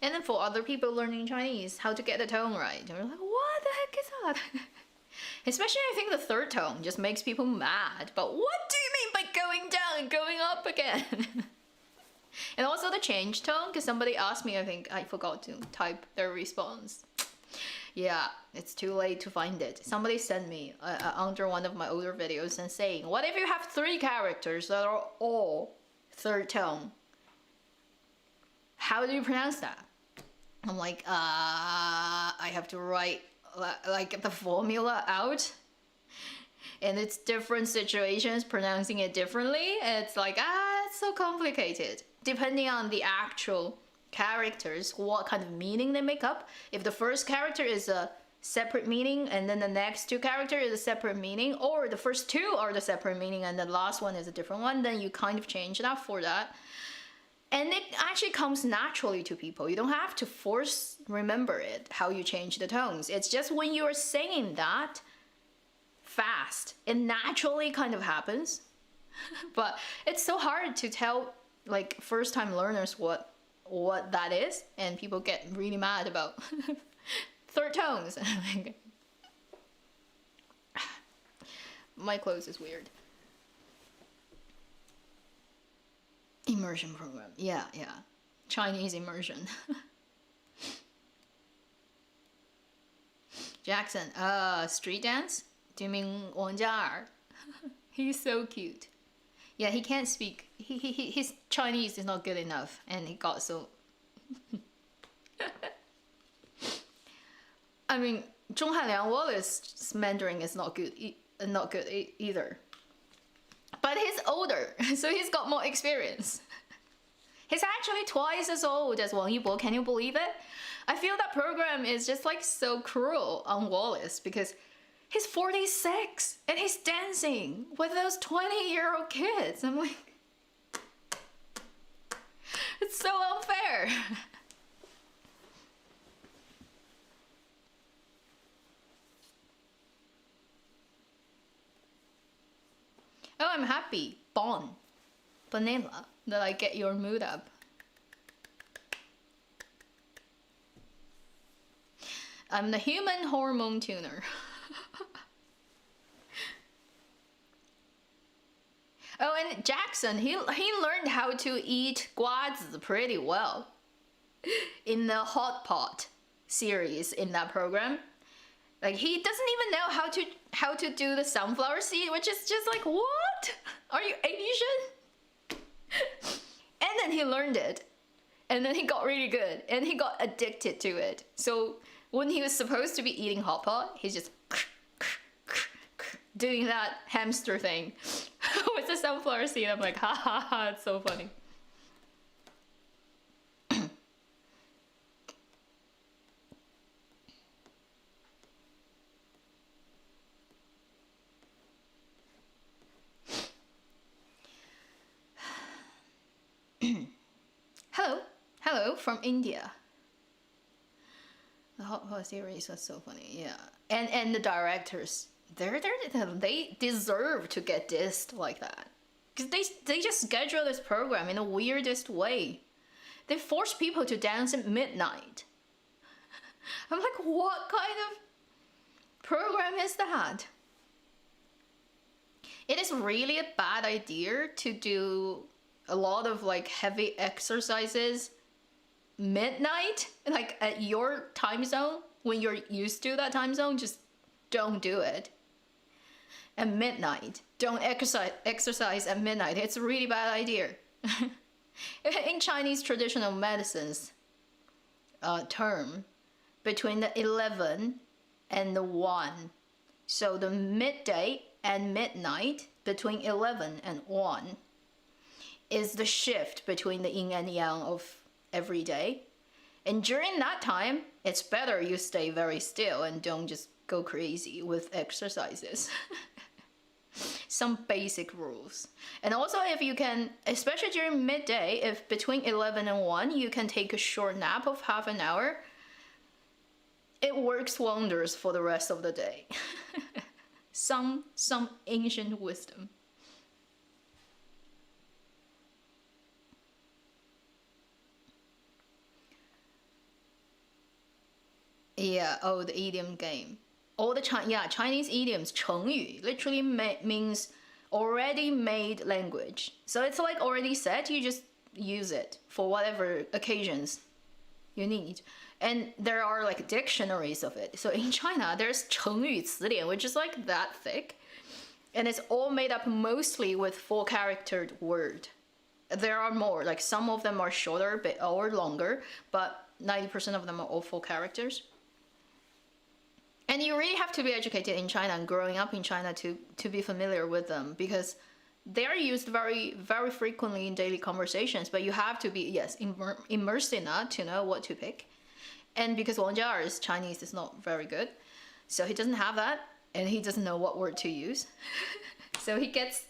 And then for other people learning Chinese, how to get the tone right. They're like, what the heck is that? Especially I think the third tone just makes people mad. But what do you mean by going down and going up again? And also the change tone, because somebody asked me, I think I forgot to type their response. Yeah, it's too late to find it. Somebody sent me under one of my older videos and saying, what if you have 3 characters that are all third tone? How do you pronounce that? I'm like, I have to write like the formula out. And it's different situations pronouncing it differently. It's like, it's so complicated. Depending on the actual characters, what kind of meaning they make up. If the first character is a separate meaning and then the next 2 characters is a separate meaning, or the first 2 are the separate meaning and the last one is a different one, then you kind of change that for that. And it actually comes naturally to people. You don't have to remember it, how you change the tones. It's just when you're saying that fast, it naturally kind of happens. But it's so hard to tell like first time learners what that is, and people get really mad about third tones. My clothes is weird. Immersion program. Yeah. Chinese immersion. Jackson. Street dance? Do you mean Wang Jiaer? He's so cute. Yeah, he can't speak. His Chinese is not good enough, and he got so. I mean, Zhonghan Wallace's Mandarin is not good either. But he's older, so he's got more experience. He's actually twice as old as Wang Yibo. Can you believe it? I feel that program is just like so cruel on Wallace because he's 46 and he's dancing with those 20-year-old kids. I'm like, it's so unfair. Oh, I'm happy. Vanilla, that I get your mood up. I'm the human hormone tuner. Oh, and Jackson, he learned how to eat guazi pretty well in the hot pot series in that program. Like, he doesn't even know how to do the sunflower seed, which is just like, what? Are you Asian? And then he learned it. And then he got really good. And he got addicted to it. So when he was supposed to be eating hot pot, he's just doing that hamster thing with the sunflower seed. I'm like, ha ha ha, it's so funny. Hello from India. The Hot Pot series was so funny, yeah. And the directors, they deserve to get dissed like that. Because they just schedule this program in the weirdest way. They force people to dance at midnight. I'm like, what kind of program is that? It is really a bad idea to do a lot of like heavy exercises midnight, like at your time zone, when you're used to that time zone. Just don't do it at midnight. Don't exercise at midnight. It's a really bad idea. In Chinese traditional medicines term, between the 11 and the 1, so the midday and midnight, between 11 and 1 is the shift between the yin and yang of every day. And during that time, it's better you stay very still and don't just go crazy with exercises. Some basic rules. And also, if you can, especially during midday, if between 11 and 1 you can take a short nap of half an hour, it works wonders for the rest of the day. Some ancient wisdom. Yeah, oh, the idiom game. All the Chinese idioms, 成语, literally means already made language. So it's like already set, you just use it for whatever occasions you need. And there are like dictionaries of it. So in China, there's 成语词典, which is like that thick. And it's all made up mostly with 4-character word. There are more, like some of them are shorter or longer, but 90% of them are all 4 characters. And you really have to be educated in China and growing up in China to be familiar with them, because they are used very, very frequently in daily conversations, but you have to be, yes, immersed in that to know what to pick. And because Wang Jia's Chinese is not very good, so he doesn't have that, and he doesn't know what word to use. So he gets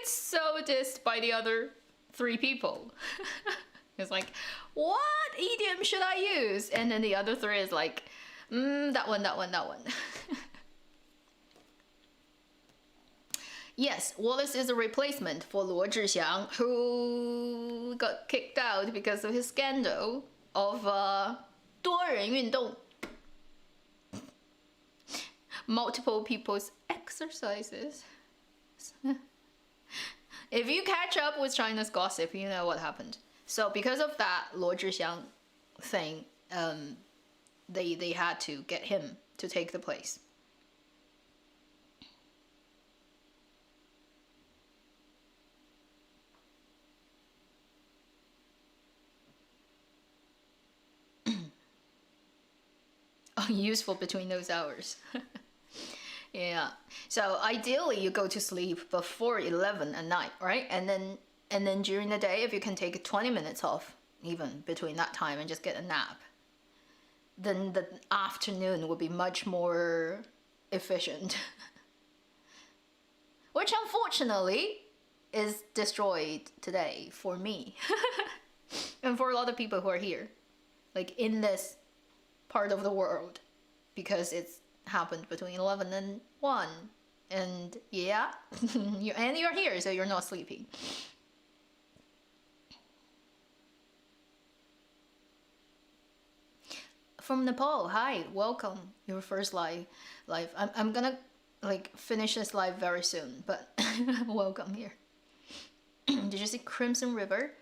so dissed by the other 3 people. It's like, what idiom should I use? And then the other 3 is like, that one. Yes, Wallace is a replacement for Luo Zhixiang, who got kicked out because of his scandal of 多人运动, multiple people's exercises. If you catch up with China's gossip, you know what happened. So because of that Luo Zhixiang thing, they had to get him to take the place. Useful between those hours. Yeah. So ideally you go to sleep before 11 at night, right? And then during the day, if you can take 20 minutes off, even between that time, and just get a nap, then the afternoon will be much more efficient. Which unfortunately is destroyed today for me. And for a lot of people who are here, like in this part of the world, because it's happened between 11 and 1, and yeah, you're here, so you're not sleeping. From Nepal, hi, welcome, your first live. I'm gonna like finish this live very soon, but welcome here. Did you see Crimson River?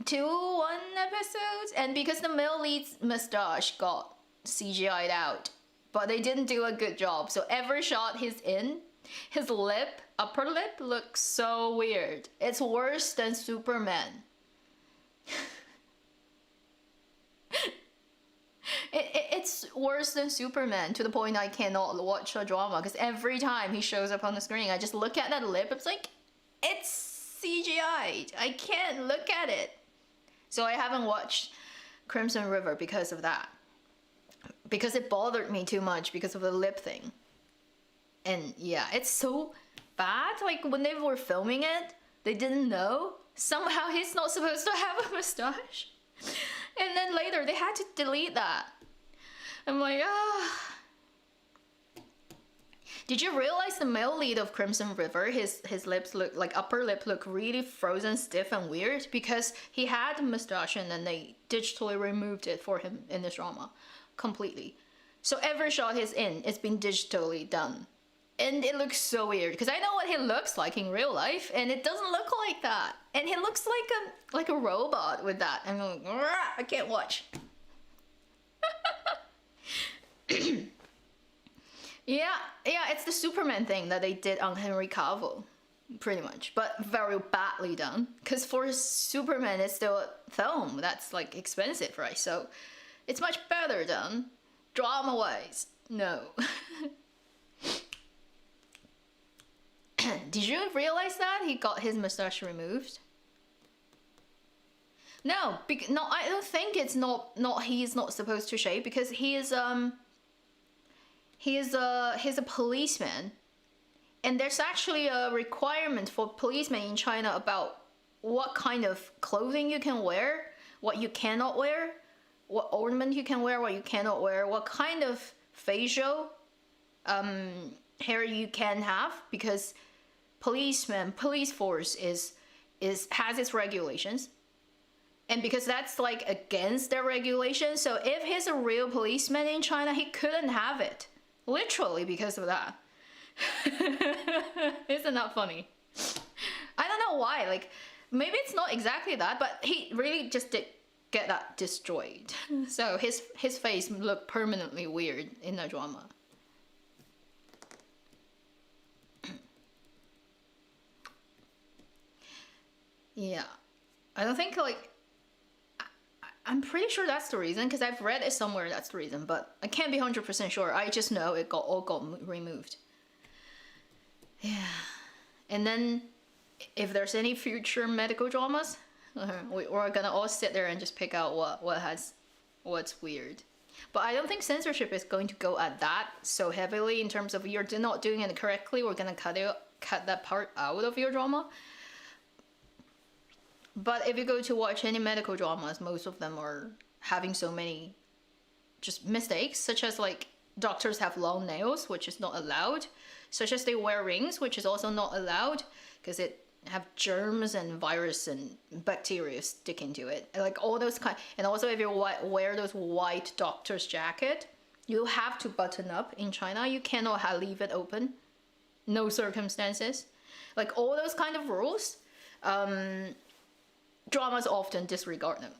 1 episodes, and because the male lead's mustache got CGI'd out, but they didn't do a good job, so every shot he's in, his lip, upper lip, looks so weird. It's worse than Superman. It's worse than Superman, to the point I cannot watch a drama, because every time he shows up on the screen, I just look at that lip, it's like, it's CGI'd. I can't look at it. So I haven't watched Crimson River because of that. Because it bothered me too much because of the lip thing. And yeah, it's so bad. Like when they were filming it, they didn't know. Somehow he's not supposed to have a mustache. And then later they had to delete that. I'm like, ah. Did you realize the male lead of Crimson River, his lips look, like upper lip look really frozen, stiff and weird, because he had a mustache and then they digitally removed it for him in this drama completely. So every shot he's in, it's been digitally done. And it looks so weird, because I know what he looks like in real life, and it doesn't look like that. And he looks like a robot with that. And I'm like, I can't watch. Yeah, it's the Superman thing that they did on Henry Cavill, pretty much, but very badly done. Because for Superman, it's still a film that's like expensive, right? So it's much better done, drama-wise. No. Did you realize that he got his mustache removed? No, no, I don't think it's not he's not supposed to shave, because he's a policeman, and there's actually a requirement for policemen in China about what kind of clothing you can wear, what you cannot wear, what ornament you can wear, what you cannot wear, what kind of facial hair you can have, because police force has its regulations. And because that's like against their regulations, so if he's a real policeman in China, he couldn't have it. Literally because of that. Isn't that funny? I don't know why, like, maybe it's not exactly that, but he really just get that destroyed. So his face looked permanently weird in the drama. Yeah, I don't think like I'm pretty sure that's the reason, because I've read it somewhere that's the reason, but I can't be 100% sure. I just know it all got removed. Yeah, and then if there's any future medical dramas, we're gonna all sit there and just pick out what's weird. But I don't think censorship is going to go at that so heavily in terms of you're not doing it correctly. We're gonna cut that part out of your drama. But if you go to watch any medical dramas, most of them are having so many just mistakes, such as like doctors have long nails, which is not allowed, such as they wear rings, which is also not allowed because it have germs and virus and bacteria sticking to it, like all those kind. And also if you wear those white doctor's jacket, you have to button up in China. You cannot leave it open, no circumstances, like all those kind of rules. Dramas often disregard them.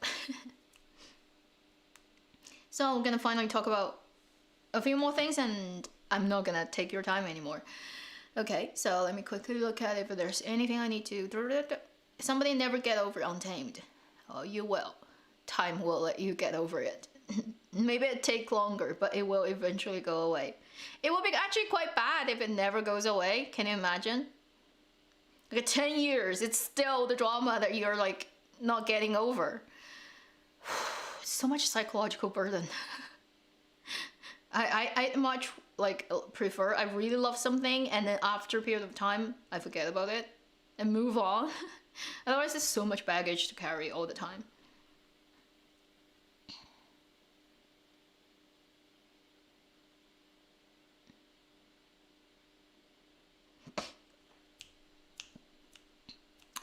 So I'm gonna finally talk about a few more things, and I'm not gonna take your time anymore. Okay, so let me quickly look at if there's anything I need to... Somebody never get over Untamed. Oh, you will. Time will let you get over it. Maybe it take longer, but it will eventually go away. It will be actually quite bad if it never goes away. Can you imagine? Like 10 years, it's still the drama that you're like not getting over. So much psychological burden. I much like prefer, I really love something and then after a period of time I forget about it and move on. Otherwise there's so much baggage to carry all the time.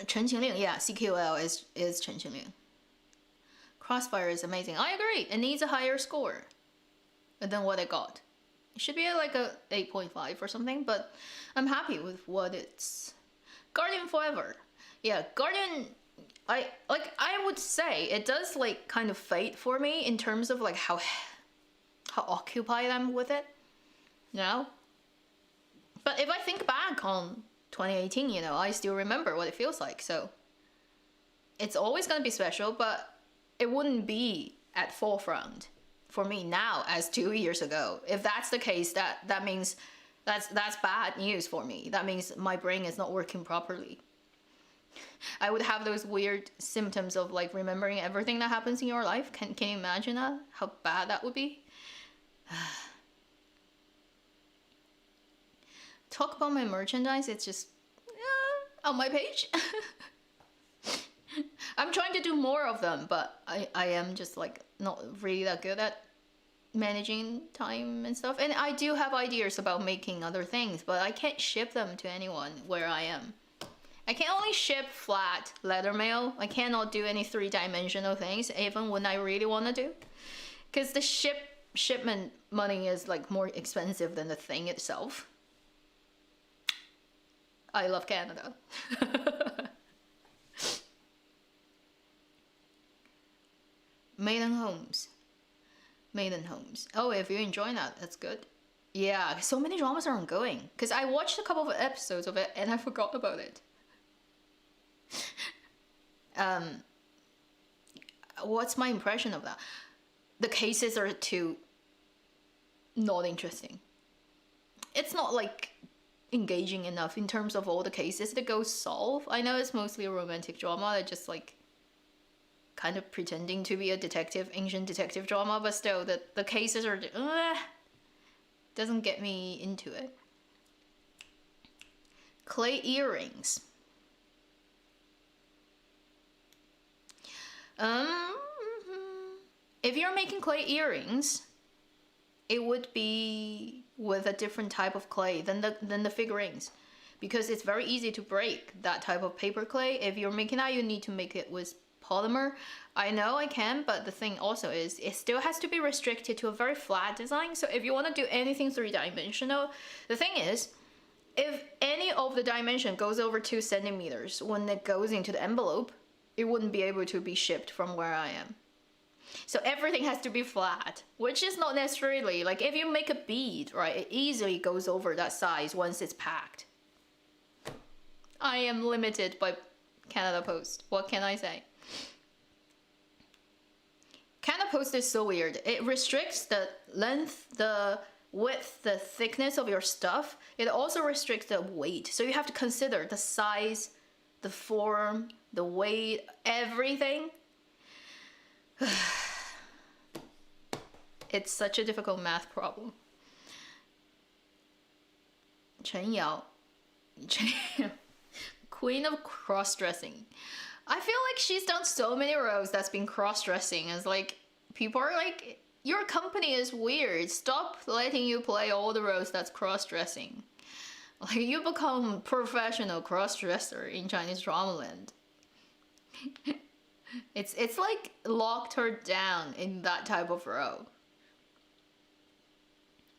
Chen Qingling, yeah, CQL is Chen Qingling. Crossfire is amazing. I agree. It needs a higher score than what it got. It should be like a 8.5 or something, but I'm happy with what it's. Guardian Forever. Yeah, Guardian, I would say it does like kind of fade for me in terms of like how occupied I'm with it. You know? But if I think back on 2018, you know, I still remember what it feels like, so it's always gonna be special, but it wouldn't be at forefront for me now as 2 years ago. If that's the case, that means that's bad news for me. That means my brain is not working properly. I would have those weird symptoms of like remembering everything that happens in your life. Can you imagine that? How bad that would be? Talk about my merchandise, it's just on my page. I'm trying to do more of them, but I am just like not really that good at managing time and stuff. And I do have ideas about making other things, but I can't ship them to anyone where I am. I can only ship flat letter mail. I cannot do any 3-dimensional things, even when I really want to do. Because the shipment money is like more expensive than the thing itself. I love Canada. Maiden Homes. Oh, if you're enjoying that, that's good. Yeah, so many dramas are ongoing. Because I watched a couple of episodes of it and I forgot about it. What's my impression of that? The cases are too not interesting. It's not like engaging enough in terms of all the cases that go solve. I know it's mostly a romantic drama that just like kind of pretending to be a detective, ancient detective drama, but still the cases are doesn't get me into it. Clay earrings. If you're making clay earrings, it would be with a different type of clay than the figurines, because it's very easy to break that type of paper clay. If you're making that, you need to make it with polymer. I know I can, but the thing also is it still has to be restricted to a very flat design. So if you want to do anything 3-dimensional, the thing is, if any of the dimension goes over 2 centimeters when it goes into the envelope, it wouldn't be able to be shipped from where I am. So everything has to be flat, which is not necessarily, like if you make a bead, right, it easily goes over that size once it's packed. I am limited by Canada Post. What can I say? Canada Post is so weird. It restricts the length, the width, the thickness of your stuff. It also restricts the weight. So you have to consider the size, the form, the weight, everything. It's such a difficult math problem. Chen Yao. Queen of cross-dressing. I feel like she's done so many roles that's been cross-dressing. It's like, people are like, your company is weird. Stop letting you play all the roles that's cross-dressing. Like, you become professional cross-dresser in Chinese drama land. It's like locked her down in that type of role.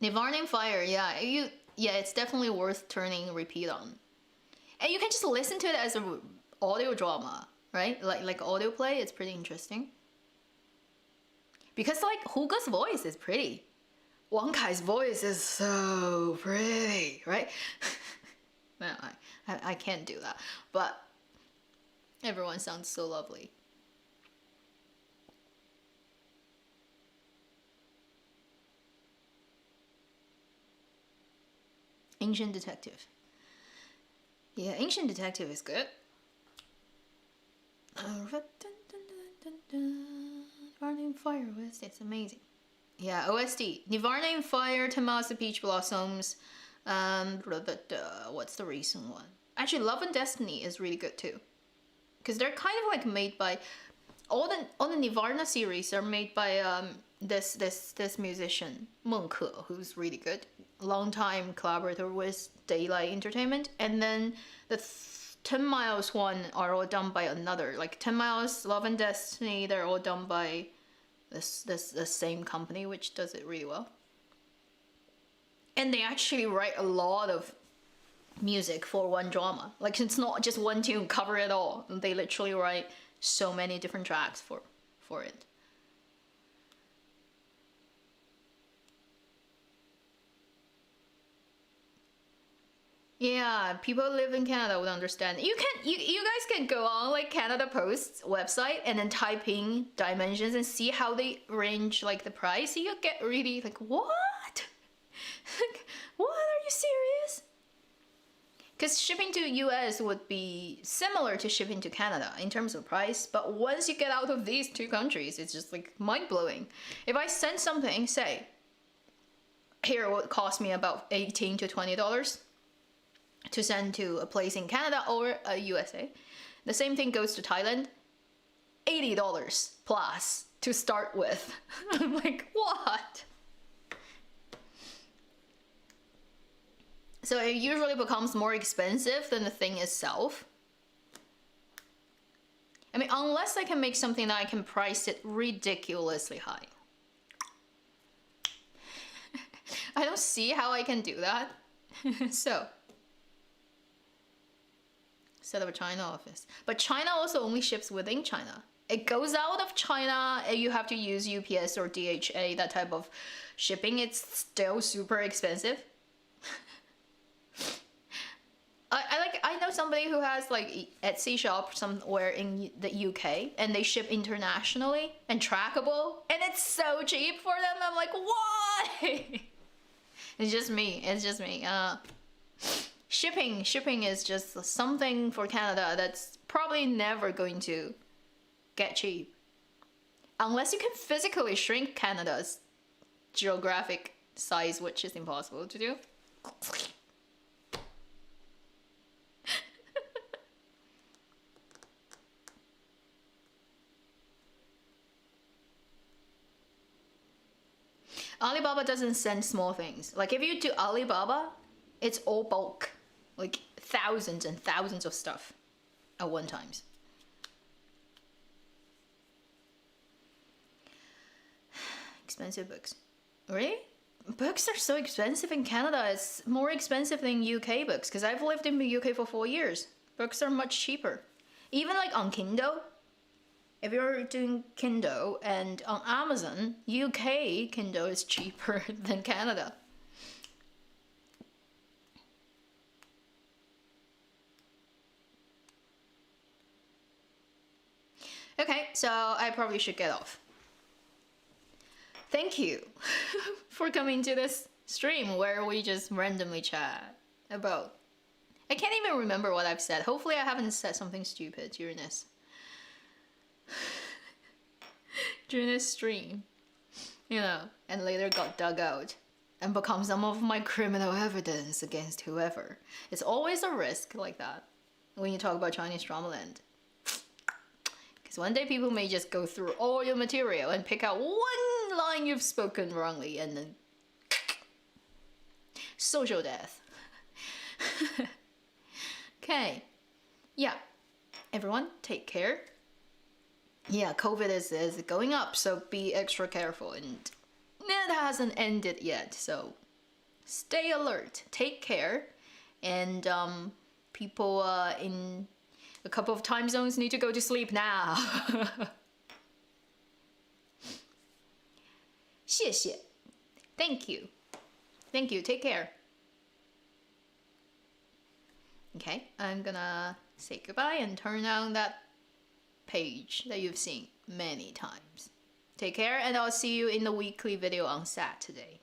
Nivarning Fire, yeah, it's definitely worth turning repeat on. And you can just listen to it as an audio drama, right? Like audio play, it's pretty interesting. Because like Huga's voice is pretty. Wang Kai's voice is so pretty, right? No, I can't do that. But everyone sounds so lovely. Ancient Detective. Yeah, Ancient Detective is good. Nivarning Fire OST, it's amazing. Yeah, OST. Nivarning Fire, Tamasa Peach Blossoms. What's the recent one? Actually, Love and Destiny is really good too. Because they're kind of like made by... All the Nivarna series are made by this musician, Meng Ke, who's really good. Long-time collaborator with Daylight Entertainment. And then the 10 Miles one are all done by another. Like 10 Miles, Love and Destiny, they're all done by the same company, which does it really well. And they actually write a lot of music for one drama. Like, it's not just one tune cover it all. They literally write so many different tracks for it. Yeah, people who live in Canada would understand. You guys can go on like Canada Post's website and then type in dimensions and see how they range like the price. You get really like, what? Like, what? Are you serious? Because shipping to US would be similar to shipping to Canada in terms of price, but once you get out of these two countries, it's just like mind-blowing. If I send something, say, here it would cost me about $18 to $20 to send to a place in Canada or a USA. The same thing goes to Thailand, $80 plus to start with. I'm like, what? So it usually becomes more expensive than the thing itself. I mean, unless I can make something that I can price it ridiculously high. I don't see how I can do that. So, set up a China office. But China also only ships within China. It goes out of China and you have to use UPS or DHA, that type of shipping. It's still super expensive. I know somebody who has like Etsy shop somewhere in the UK and they ship internationally and trackable and it's so cheap for them. I'm like, why? It's just me. Shipping is just something for Canada that's probably never going to get cheap. Unless you can physically shrink Canada's geographic size, which is impossible to do. Alibaba doesn't send small things. Like if you do Alibaba, it's all bulk. Like thousands and thousands of stuff at one time. Expensive books. Really? Books are so expensive in Canada. It's more expensive than UK books because I've lived in the UK for 4 years. Books are much cheaper. Even like on Kindle, if you're doing Kindle, and on Amazon, UK Kindle is cheaper than Canada. Okay, so I probably should get off. Thank you for coming to this stream where we just randomly chat about... I can't even remember what I've said. Hopefully I haven't said something stupid during this. During this stream. You know, and later got dug out and become some of my criminal evidence against whoever. It's always a risk like that when you talk about Chinese drama land. Because one day people may just go through all your material and pick out one line you've spoken wrongly and then social death. Okay. Yeah. Everyone, take care. Yeah, COVID is going up, so be extra careful. And it hasn't ended yet, so stay alert. Take care. And people in a couple of time zones need to go to sleep now. 谢谢. Thank you. Thank you. Take care. Okay, I'm gonna say goodbye and turn down that page that you've seen many times. Take care, and I'll see you in the weekly video on Saturday.